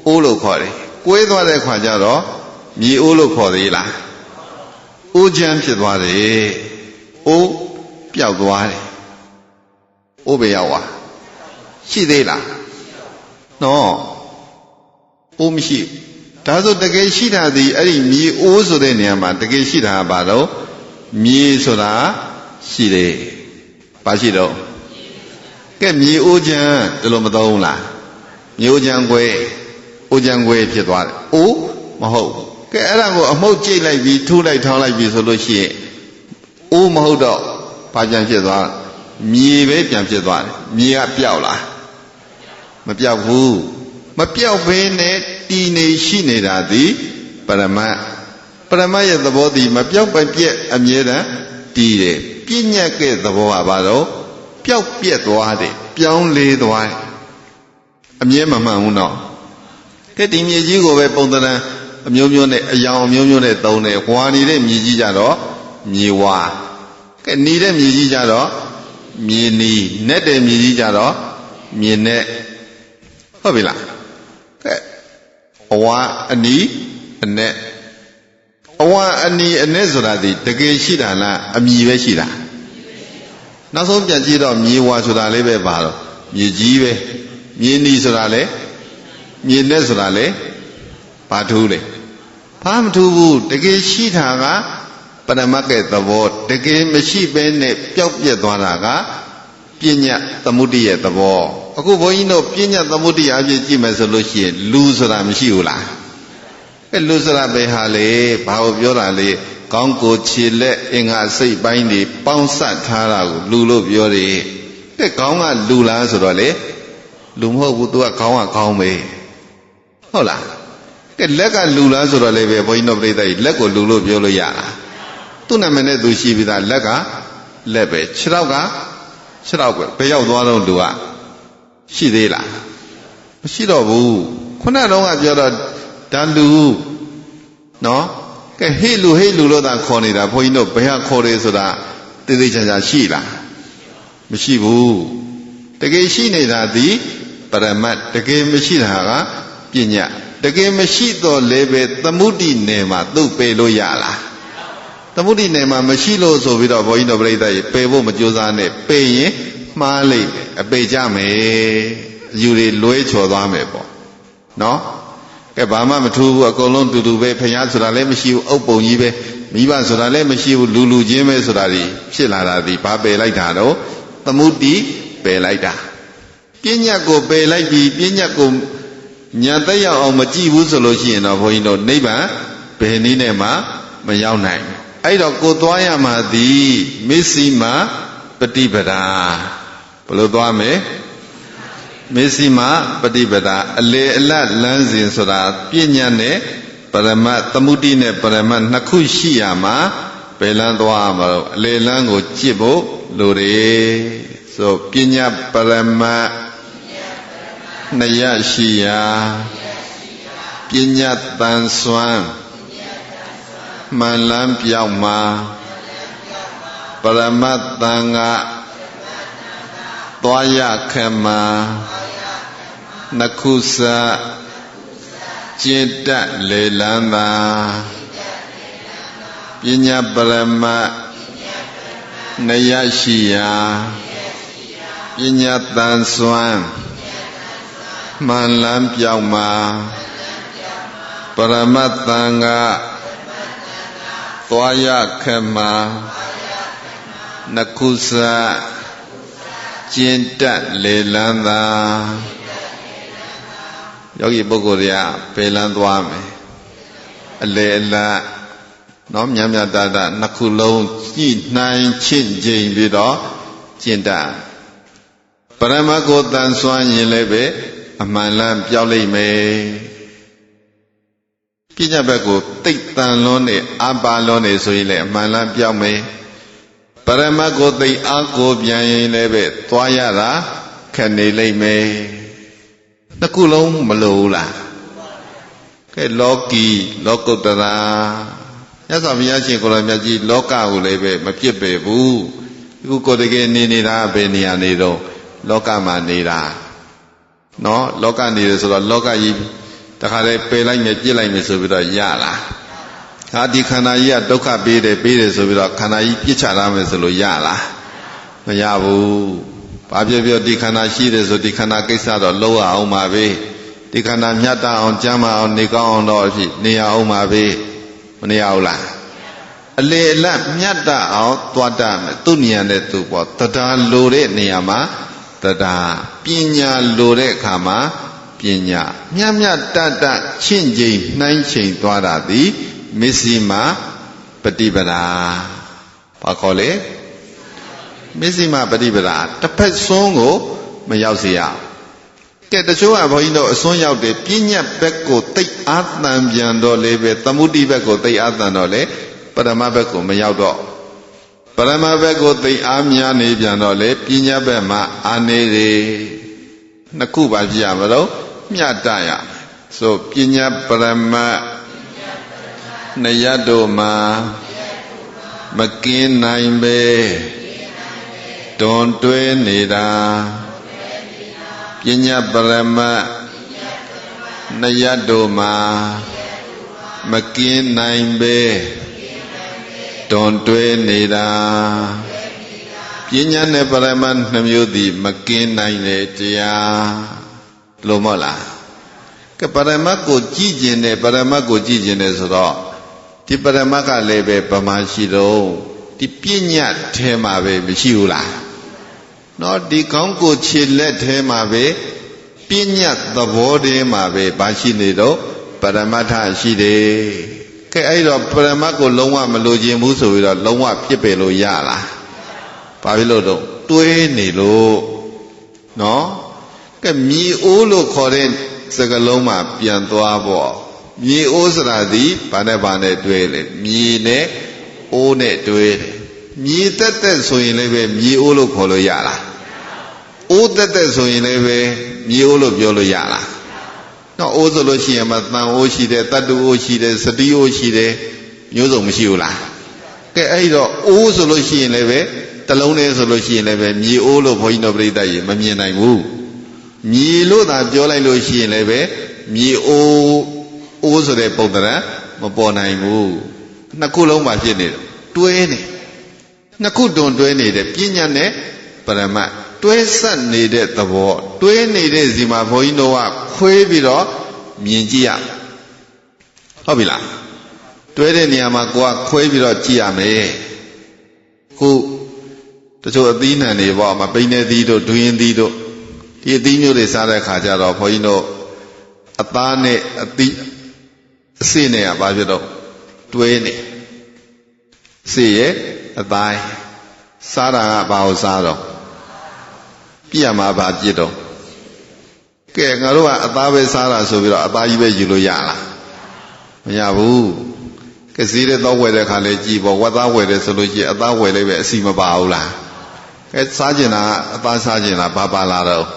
အိုးလို့ခေါ်တယ်ကွဲသွားတဲ့ခါကျတော့မြေအိုးလို့ခေါ်သေးလားအိုးချမ်းဖြစ်သွားတယ်အိုးပျောက်သွားတယ်အိုးပဲရောက်သွားရှိသေးလားနော်အိုးမရှိဒါဆိုတကယ်ရှိတာဒီအဲ့ဒီမြေအိုးဆိုတဲ့နေရာမှာတကယ်ရှိတာကဘာလို့မြေဆိုတာရှိတယ်ဘာရှိတော့ကဲမြေအိုးချမ်းဒီလိုမသုံးလားမြေအိုးချမ်းကွဲအိုးချမ်းကွဲဖြစ်သွားတယ်အိုးမဟုတ်ကဲအဲ့ဒါကိုအမှုတ်ကြိတ်လိုက်ပြီးထိုးလိုက်ထောင်းလိုက်ပြီးဆိုလို့ရှိရင်အိုးမဟုတ်တော့ဘာပြန်ဖြစ်သွားမြေပဲပြန်ဖြစ်သွားတယ်မြေကပျောက်လားမပျောက်ဘူးမပျောက်ဘဲနဲ့တည်နေရှိနေတာသည်ပရမတ်ပရမတ်ရဲ့သဘောသည်မပျောက်မပြက်အမြဲတမ်းတည်တယ်ပြဉ္ညတ်ကဲ့သဘောကဘာလို့ပျောက်ပြက်သွားတယ်ပြောင်းလဲသွားတယ်အမြဲမမှန်ဘူးနော်ကဲဒီမြေကြီးကိုပဲပုံသဏ္ဍာန်အမျိုးမျိုးနဲ့အယောင်အမျိုးမျိုးနဲ့သုံးတယ်ဝါနေတဲ့မြေကြီးကြတော့မြေဝါကဲနေတဲ့မြေကြီးကြတော့မြေနီနဲ့တဲ့မြေကြီးကြတော့မြေနဲ့ဟုတ်ပြီလားကဲအဝါအနီးအနဲ့အဝါအနီးအနဲ့ဆိုတာဒီတကယ်ရှိတာလားအမြည်ပဲရှိတာနောက်ဆုံးပြန်ကြည့်တော့မြေဝါဆိုတာလေးပဲပါတော့မြေကြီးပဲမြေနီဆိုတာလေမြေနဲ့ဆိုတာလေဘာထူးလဲဘာမထူးဘူးတကယ်ရှိတာကပရမတ်ရဲ့သဘောတကယ်မရှိဘဲနဲ့ပျောက်ပြက်သွားတာကပညာသမုဒိရဲ့သဘောအခုဘုန်းကြီးတို့ပညာသမုဒိအဖြစ်ကြည့်မယ်ဆိုလို့ရှိရင်လူဆိုတာမရှိဘူးလားအဲလူဆိုတာပဲဟာလေဘာကိုပြောတာလဲကောင်းကိုခြေလက်အင်္ဂါစိတ်ပိုင်းတွေပေါင်းစပ်ထားတာကိုလူလို့ပြောတယ်တဲ့ခေါင်းကလူလားဆိုတော့လေလူမဟုတ်ဘူးသူကခေါင်းကခေါင်းပဲဟုတ်လားကဲလက်ကလူလားဆိုတော့လေပဲဘုန်းကြီးတို့ပြိဿကြီးလက်ကိုလူလို့ပြောလို့ရလားသူ့နာမည်နဲ့သူရှိပြီးသားလက်ကလက်ပဲခြေထောက်ကခြေထောက်ပဲဘယ်ရောက်သွားတော့လူကရှိသေးလားမရှိတော့ဘူးခုနကတော့ပြောတော့ဒါလူနော်ကဲဟေ့လူလို့သာခေါ်နေတာဘုန်းကြီးတို့ဘယ်ဟာခေါ်တယ်ဆိုတာသိသိချာချာရှိလားမရှိဘူးတကယ်ရှိနေတာဒီပရမတ်တကယ်မရှိတာကပညာတကယ်မရှိတော့လည်းပဲသမုဒိနယ်မှာသူ့ပယ်လို့ရလားသမုဒိနယ်မှာမရှိလို့ဆိုပြီးတော့ဘုန်းကြီးတို့ပြိဿကြီးပယ်ဖို့မကြိုးစားနဲ့ပယ်ရင်မှားလိုက်အပေကြမယ်အယူတွေလွဲချော်သွားမယ်ပေါ့နော်ကဲဘာမှမထူးဘူးအကုန်လုံးတူတူပဲဖျားဆိုတာလည်းမရှိဘူးအုပ်ပုံကြီးပဲမိဘဆိုတာလည်းမရှိဘူးလူချင်းပဲဆိုတာဒီဖြစ်လာတာဒီဘာပယ်လိုက်တာတော့သမုဒိပယ်လိုက်တာပညာကိုပယ်လိုက်ပြီးပညာကိုညာသက်ရောက်အောင်မကြည့်ဘူးဆိုလို့ရှိရင်တော့ဘုန်းကြီးတို့နိဗ္ဗာန်ဘယ်နည်းနဲ့မှမရောက်နိုင်အဲ့တော့ကိုသွားရမှာသည်မစ္စည်းမပฏิပဒါဘယ်လိုသွားမလဲမစ္စည်းမပฏิပဒါအလေအလတ်လမ်းစဉ်ဆိုတာပညာနဲ့ပရမတ်သမုဒိနဲ့ပရမတ်နှစ်ခုရှိရမှာဘယ်လမ်းသွားမှာလို့အလေလမ်းကိုကြည့်ဖို့လိုတယ်ဆိုပညာပရမတ်နှစ်ရရှိရာပညာတန်ဆွမ်းမှန်လန်းပြောက်မှာပရမတ်တန်ကသွားရခမနှစ်ခုစကျင့်တတ်လေလန်းသာပညာပရမတ်နှစ်ရရှိရာပညာတန်ဆွမ်းမှန်လန်းပြောက်မှာပရမတ်တန်ကသွားရခမနှစ်ခုစကျင့်တတ်လေလန်းသာယောဂီပုဂ္ဂိုလ်တွေကဘယ်လန်းသွားမယ်အလေအလတ်နော်မြတ်မြတ်တတနှစ်ခုလုံးညှိနှိုင်းချင့်ချိန်ပြီးတော့ကျင့်တတ်ပရမတ်ကိုတန်ဆွမ်းရင်လည်းပဲအမှန်လန်းပြောက်လိမ့်မယ်ပညာဘက်ကိုတိတ်တန်လွန်းနေအပါလွန်းနေဆိုရင်လည်းအမှန်လန်းပြောက်မယ်ပရမတ်ကိုသိအားကိုပြန်ရင်လည်းပဲသွားရတာခက်နေလိမ့်မယ်နှစ်ခုလုံးမလိုဘူးလားကဲလောကီလောကုတ္တရာမြတ်စွာဘုရားရှင်ကိုယ်တော်မြတ်ကြီးလောကကိုလည်းပဲမပြစ်ပေဘူးအခုကိုယ်တကယ်နေနေတာဘယ်နေရာနေတော့လောကမှာနေတာနော်လောကနေတယ်ဆိုတော့လောကကြီး တခါလေပယ်လိုက်မယ်ပြစ်လိုက်မယ်ဆိုပြီးတော့ရလားဟာဒီခန္ဓာကြီးကဒုက္ခပေးတယ်ဆိုပြီးတော့ခန္ဓာကြီးပြစ်ချရမယ်ဆိုလို့ရလားမရဘူးဘာပြောပြောဒီခန္ဓာရှိတယ်ဆိုဒီခန္ဓာကိစ္စတော့လုံးဝအောင်ပါပဲဒီခန္ဓာမြတ်တအောင်ကျမ်းမအောင်နေကောင်းအောင်တော့ဖြစ်နေရအောင်ပါပဲမနေရဘူးလားအလေအလတ်မြတ်တအောင်သွားတတ်မယ်သူ့ဉာဏ်နဲ့သူပေါ့တရားလိုတဲ့နေရာမှာတရားပညာလိုတဲ့အခါမှာပညာမြတ်မြတ်တတ်ချင့်ချိန်နှိုင်းချိန်သွားတာသည်မစ္စည်းမပฏิပဒါဘာခေါ်လဲမစ္စည်းမပฏิပဒါတစ်ဖက်စွန်းကိုမရောက်စေရကဲတချို့ကဘုန်းကြီးတို့အစွန်းရောက်တယ်ပညာဘက်ကိုတိတ်အာသံပြန်တော့လေပဲသမုဒိဘက်ကိုတိတ်အာသံတော့လေပရမဘက်ကိုမရောက်တော့ပရမဘက်ကိုသိအားများနေပြန်တော့လေပညာဘက်မှာအာနေတယ်နှစ်ခုပါပြရမလို့မြတ်တရဆိုပညာပရမနှစ်ရတို့မှာမကင်းနိုင်ပဲတွန်တွဲနေတာပညာပရမနှစ်ရတို့မှာမကင်းနိုင်ပဲတွန်တွဲနေတာပညာနဲ့ပရမတ်နှမျိုးသည်မကင်းနိုင်တဲ့တရားလို့မဟုတ်လားကဲပရမတ်ကိုကြည်ကျင်တယ်ပရမတ်ကိုကြည်ကျင်တယ်ဆိုတော့ဒီပရမတ်ကလည်းပဲဗမာရှိတော့ဒီပညာထဲမှာပဲမရှိဘူးလားနော်ဒီကောင်းကိုခြေလက်ထဲမှာပဲပညာသဘောထဲမှာပဲဘာရှိနေတော့ပရမတ္ထရှိတယ်ကဲအဲ့တော့ပရမတ်ကိုလုံးဝမလိုချင်ဘူးဆိုပြီးတော့လုံးဝပြစ်ပယ်လို့ရလားဘာဖြစ်လို့တော့တွေးနေလို့နော်ကဲမြေအိုးလို့ခေါ်တဲ့စကားလုံးမှာပြန်သွားပေါ့မြေအိုးဆိုတာဒီဘာနဲ့တွေးလဲမြေနဲ့အိုးနဲ့တွေးတယ်မြေတက်ဆိုရင်လည်းပဲမြေအိုးလို့ခေါ်လို့ရလားအိုးတက်ဆိုရင်လည်းပဲမြေအိုးလို့ပြောလို့ရလားနော်အိုးဆိုလို့ရှိရင်မှတန်အိုးရှိတယ်တတ္တုအိုးရှိတယ်စတိအိုးရှိတယ်မျိုးစုံမရှိဘူးလားကဲအဲ့တော့အိုးဆိုလို့ရှိရင်လည်းပဲတလုံးနဲ့ဆိုလို့ရှိရင်လည်းပဲမြေအိုးလို့ဘုန်းကြီးတို့ပြိတ္တရေမမြင်နိုင်ဘူးမြေလို့သာပြောလိုက်လို့ရှိရင်လည်းပဲမြေအိုးဆိုတဲ့ပုံသဏ္ဍာန်မပေါ်နိုင်ဘူးနှစ်ခုလုံးပါဖြစ်နေတယ်တွဲနေနှစ်ခုတွန်တွဲနေတယ်ပညာနဲ့ပရမတ်တွဲဆက်နေတဲ့သဘောတွဲနေတဲ့စီမှာဘုန်းကြီးတို့ကခွဲပြီးတော့မြင်ကြည့်ရဟုတ်ပြီလားတွဲတဲ့နေရာမှာကိုကခွဲပြီးတော့ကြည့်ရမယ်ခုတချို့အသီးနှံတွေပေါ့မပိန်းတဲ့သီးတို့ဒွင်းသီးတို့ဒီအသီးမျိုးတွေစားတဲ့ခါကျတော့ဘုန်းကြီးတို့အသားနဲ့အသီးအစစ်နဲ့ကဘာဖြစ်တော့တွဲနေစစ်ရဲ့အသားစားတာကဘာကိုစားတော့ပြရမှာဘာပြစ်တော့ကဲငါတို့ကအသားပဲစားတာဆိုပြီးတော့အသားကြီးပဲယူလို့ရလားမရဘူးကဲဈေးတဲ့တော့ဝယ်တဲ့ခါလဲကြည်ပေါ့ဝက်သားဝယ်တယ်ဆိုလို့ရှိရင်အသားဝယ်လိုက်ပဲအစီမပါဘူးလားကဲစားကျင်တာအသားစားကျင်တာဘာပါလာတော့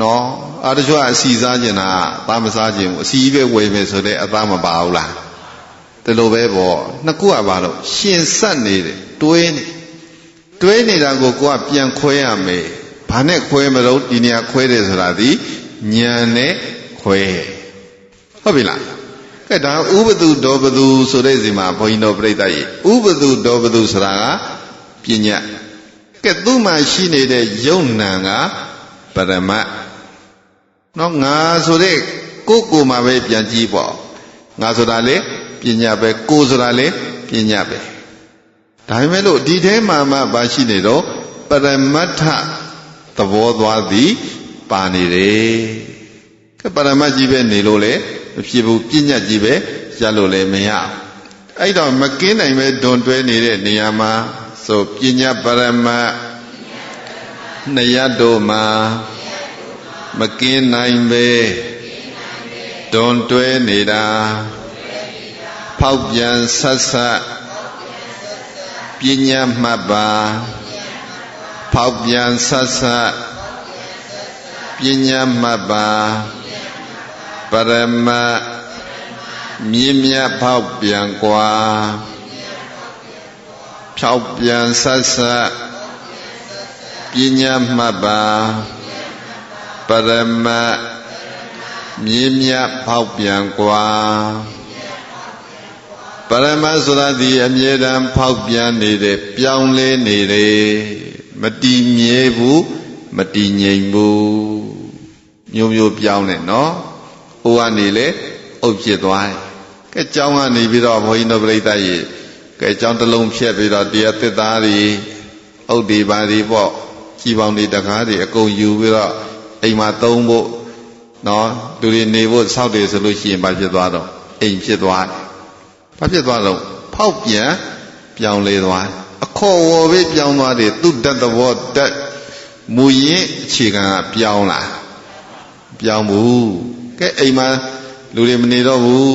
နော်အားတချို့ကအစီစားကျင်တာအသားမစားကျင်ဘူးအစီပဲဝယ်မယ်ဆိုတဲ့အသားမပါဘူးလားဒီလိုပဲပေါ့နှစ်ခုကဘာလို့ရှင်ဆက်နေတယ်တွဲနေတာကိုကိုကပြန်ခွဲရမယ်ဘာနဲ့ခွဲမလို့ဒီနေရာခွဲတယ်ဆိုတာဒီဉာဏ်နဲ့ခွဲဟုတ်ပြီလားကဲဒါဥပတုဒောပတုဆိုတဲ့စီမှာဘုန်းကြီးတို့ပြိတ္တရေဥပတုဒောပတုဆိုတာကပညာကဲသူ့မှာရှိနေတဲ့ယုံနံကပရမတ်နော်ငါဆိုတဲ့ကိုမှာပဲပြန်ကြည့်ပေါ့ငါဆိုတာလေပညာပဲကိုဆိုတာလေပညာပဲဒါပေမဲ့လို့ဒီထဲမှာမှဘာရှိနေတော့ပရမတ္ထသဘောသွားသည်ပါနေတယ်ကဲပရမတ်ကြီးပဲနေလို့လေမဖြစ်ဘူးပညာကြီးပဲရလို့လည်းမရအဲ့တော့မကင်းနိုင်ပဲဒွန်တွဲနေတဲ့နေရာမှာဆိုပညာပရမတ်နှစ်ရတို့မှာမကင်းနိုင်ပဲဒွန်တွဲနေတာဖောက်ပြန်ဆက်ဆက်ပညာမှတ်ပါဖောက်ပြန်ဆက်ဆက်ပညာမှတ်ပါပရမတ်မြင့်မြတ်ဖောက်ပြန်กว่าဖြောက်ပြန်ဆက်ဆက်ပညာမှတ်ပါပရမတ် မြေမြတ်ဖောက်ပြန်กว่าပရမတ်ဆိုတာဒီအမြဲတမ်းဖောက်ပြန်နေတဲ့ပြောင်းလဲနေတယ်မတည်မြဲဘူးမတည်ငြိမ်ဘူးမျိုးမျိုးပြောင်းနေနော်ဟိုကနေလေအုပ်ဖြစ်သွားတယ်ကဲကျောင်းကနေပြီးတော့ဘုန်းကြီးတို့ပြိဿကြီးကဲကျောင်းတစ်လုံးဖြတ်ပြီးတော့တရားသစ္စာတွေအုပ်ဒီပါဒီပေါ့ကြီးပေါင်းတွေတကားတွေအကုန်ယူပြီးတော့အိမ်မှာသုံးဖို့နော်လူတွေနေဖို့စောက်တယ်ဆိုလို့ရှိရင်ဘာဖြစ်သွားတော့အိမ်ဖြစ်သွားတယ်ဘာဖြစ်သွားတော့ဖောက်ပြန်ပြောင်းလဲသွားအခေါ်ဝေါ်ပဲပြောင်းသွားတယ်သူတတ်သဘောတတ်မူရင်းအခြေခံကပြောင်းလာပြောင်းဘူးကဲအိမ်မှာလူတွေမနေတော့ဘူး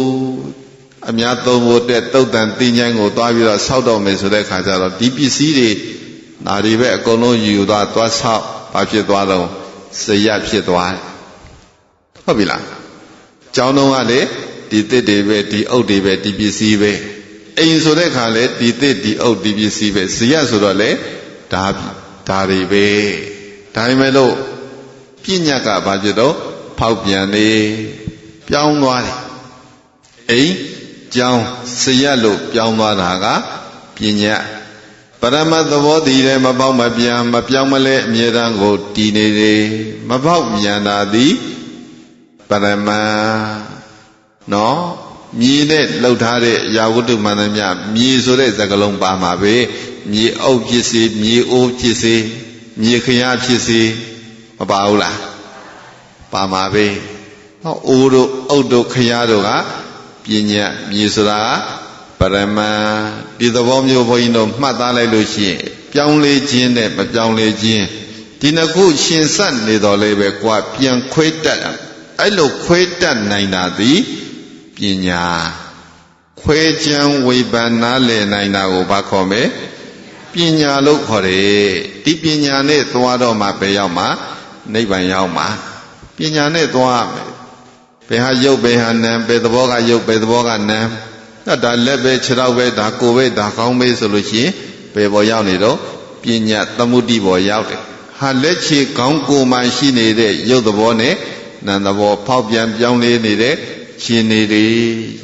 အများသုံးဖို့တဲ့တုတ်တန်တင်းချိုင်းကိုသွားပြီးတော့ဆောက်တော့မယ်ဆိုတဲ့ခါကျတော့ဒီပစ္စည်းတွေနာတွေပဲအကုန်လုံးယူသွားဆောက်ဘာဖြစ်သွားတော့စရဖြစ်သွားတယ်ဟုတ်ပြီလားကျောင်းတော်ကလေဒီသစ်တွေပဲဒီအုပ်တွေပဲဒီပစ္စည်းပဲအိမ်ဆိုတဲ့ခါလေဒီသစ်ဒီအုပ်ဒီပစ္စည်းပဲစရဆိုတော့လေဒါတွေပဲဒါပေမဲ့လို့ပညာကဘာဖြစ်တော့ဖောက်ပြန်နေပြောင်းသွားတယ်အိမ်ကျောင်းစရလို့ပြောင်းသွားတာကပညာပရမတ်သဘောတည်တယ်မပေါက်မပြန်မပြောင်းမလဲအမြဲတမ်းကိုတည်နေတယ်မပေါက်ပြန်တာသည်ပရမတ်နော်မြည်နဲ့လှုပ်ထားတဲ့အရာဝတ္ထုမှန်သမျှမြည်ဆိုတဲ့စကားလုံးပါမှာပဲမြည်အုပ်ဖြစ်စေမြည်အိုးဖြစ်စေမြည်ခရဖြစ်စေမပါဘူးလားပါမှာပဲဟောအိုးတို့အုပ်တို့ခရတို့ကပညာမြည်ဆိုတာပရမတ်ဒီသဘောမျိုးဘုန်းကြီးတို့မှတ်သားလိုက်လို့ရှိရင်ပြောင်းလဲခြင်းနဲ့မပြောင်းလဲခြင်းဒီနှစ်ခုရှင်ဆက်နေတော်လဲပဲကွာပြန်ခွဲတတ်အဲ့လိုခွဲတတ်နိုင်တာသည်ပညာခွဲခြမ်းဝေဖန်နားလည်နိုင်တာကိုဘာခေါ်မလဲပညာလို့ခေါ်တယ်ဒီပညာနဲ့သွားတော့မှပဲရောက်မှနိဗ္ဗာန်ရောက်မှပညာနဲ့သွားမယ်ဘယ်ဟာရုပ်ဘယ်ဟာနာမ်ဘယ်သဘောကရုပ်ဘယ်သဘောကနာမ်ဒါလက်ပဲခြေထောက်ပဲဒါကိုယ်ပဲဒါကောင်းပဲဆိုလို့ရှိရင်ဘယ်ပေါ်ရောက်နေတော့ပညာသမုဒ္တိပေါ်ရောက်တယ်ဟာလက်ခြေကောင်းကိုယ်မှရှိနေတဲ့ရုပ်သဘောနဲ့နာမ်သဘောဖောက်ပြန်ပြောင်းလဲနေတဲ့ရှင်နေတယ်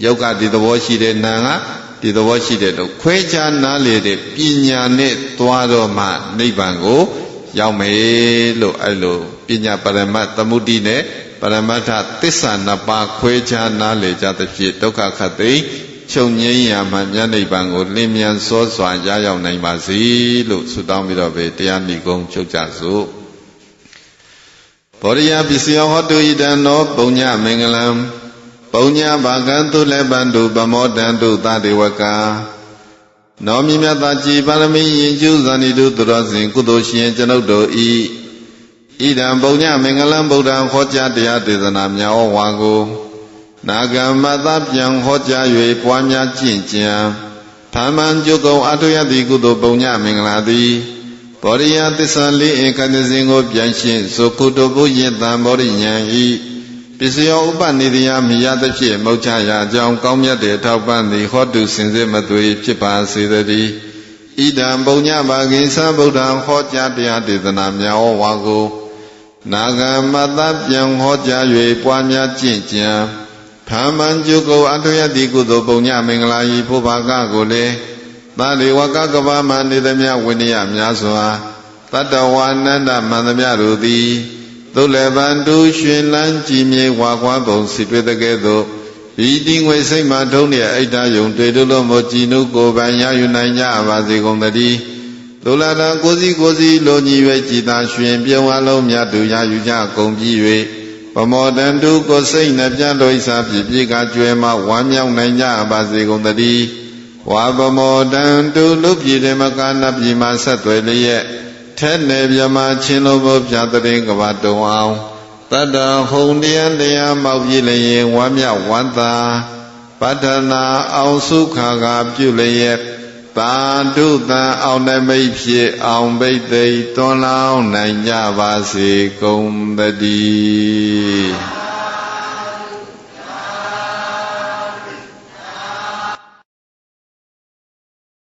ယောက်ကဒီသဘောရှိတယ်နာမ်ကဒီသဘောရှိတယ်လို့ခွဲခြားနားလေတဲ့ပညာနဲ့သွားတော့မှနိဗ္ဗာန်ကိုရောက်မယ်လို့အဲ့လိုပညာပရမတ်သမုဒ္ဒိနဲ့ပရမတ္ထသစ္စာနှစ်ပါးခွဲခြားနားလေကြသဖြင့်ဒုက္ခခတ်သိချုပ်ငြိမ်းရာမှမြတ်နိဗ္ဗာန်ကိုလင်းမြန်စောစွာရရောက်နိုင်ပါစေလို့ဆုတောင်းပြီးတော့ပဲတရားနိဂုံးချုပ်ကြစို့ဘောရိယပစ္စယောဟောတုဣတံနောပုညမင်္ဂလံပုညဘာကံသူလည်းပန္တုပမောတံတုသတေဝကနောမြတ်သာကြည်ပါရမီရင်ကျူးဇာနိတုသူတော်စဉ်ကုသိုလ်ရှင်ကျွန်ုပ်တို့ဤဣဒံပုညမင်္ဂလံဗုဒ္ဓံဟောကြားတရားဒေသနာများဝါကိုနာဂမသပြန်ဟောကြား၍ပွားများကျင့်ကြံဓမ္မံကျုပ်ကုန်အထုယတိကုသိုလ်ပုညမင်္ဂလာသည်ဘောရိယသစ္စာလေးဧကတစဉ်ကိုပြန်ရှင်းဆိုကုတုပုယတံဘောရိယံဤပစ္စယောဥပနိဒယမြရသဖြင့်မောချရာကြောင့်ကောင်းမြတ်တဲ့ထောက်ပံ့သည်ဟောတုစင်စစ်မသွေဖြစ်ပါစေတည်းဣဒံပုညဘာဂိသဗုဒ္ဓံဟောကြားတရားဒေသနာများဝါကိုနာဂမတပြန်ဟောကြား၍ပွားများကျင့်ကြံဓမ္မံကျုပ်ကိုအထုယတိကုသိုလ်ပုညမင်္ဂလာဤဘုဘာကကိုလည်းသာလေဝကကဘာမနေသမျှဝိနည်းများစွာတတ္တဝါနန္ဒမန္တမြတို့သည်သုလဗန္တုရှင်လန်းကြည်မြေဝါခွားပုံစီတွေ့တဲ့ကဲ့သို့ဤတိငွေစိတ်မှထုံးတဲ့အိတ်တယုံတွေ့တို့လို့မကြည်နုကိုယ်ပိုင်ရယူနိုင်ကြပါစေကုန်သတည်းသုလတံကိုစီလိုညီ၍ကြည်သာရှင်ပြုံးအလုံးမြတ်သူရယူကြကုန်ပြီး၍ပမောတန္တုကိုစိတ်နှပြတော်ဤစာဖြစ်ပြေကကျွဲမှဝမ်းမြောက်နိုင်ကြပါစေကုန်သတည်းဝါပမောတန္တုလူပြည်တယ်မကနပြည်မှာဆက်သွယ်လျက်ထဲနေမြမချင်းလုံးဘုရားတရင်ကဘာတုံအောင်တတ္တဟုံတရားမောက်ပြည့်လျင်ဝမ်းမြောက်ဝမ်းသာပတ္ထနာအောင်စုခါကပြုလျက်သာဓုတံအောင်နမိတ်ဖြစ်အောင်ဘိသိတွန်းလောင်းနိုင်ကြပါစေကုန်သတည်း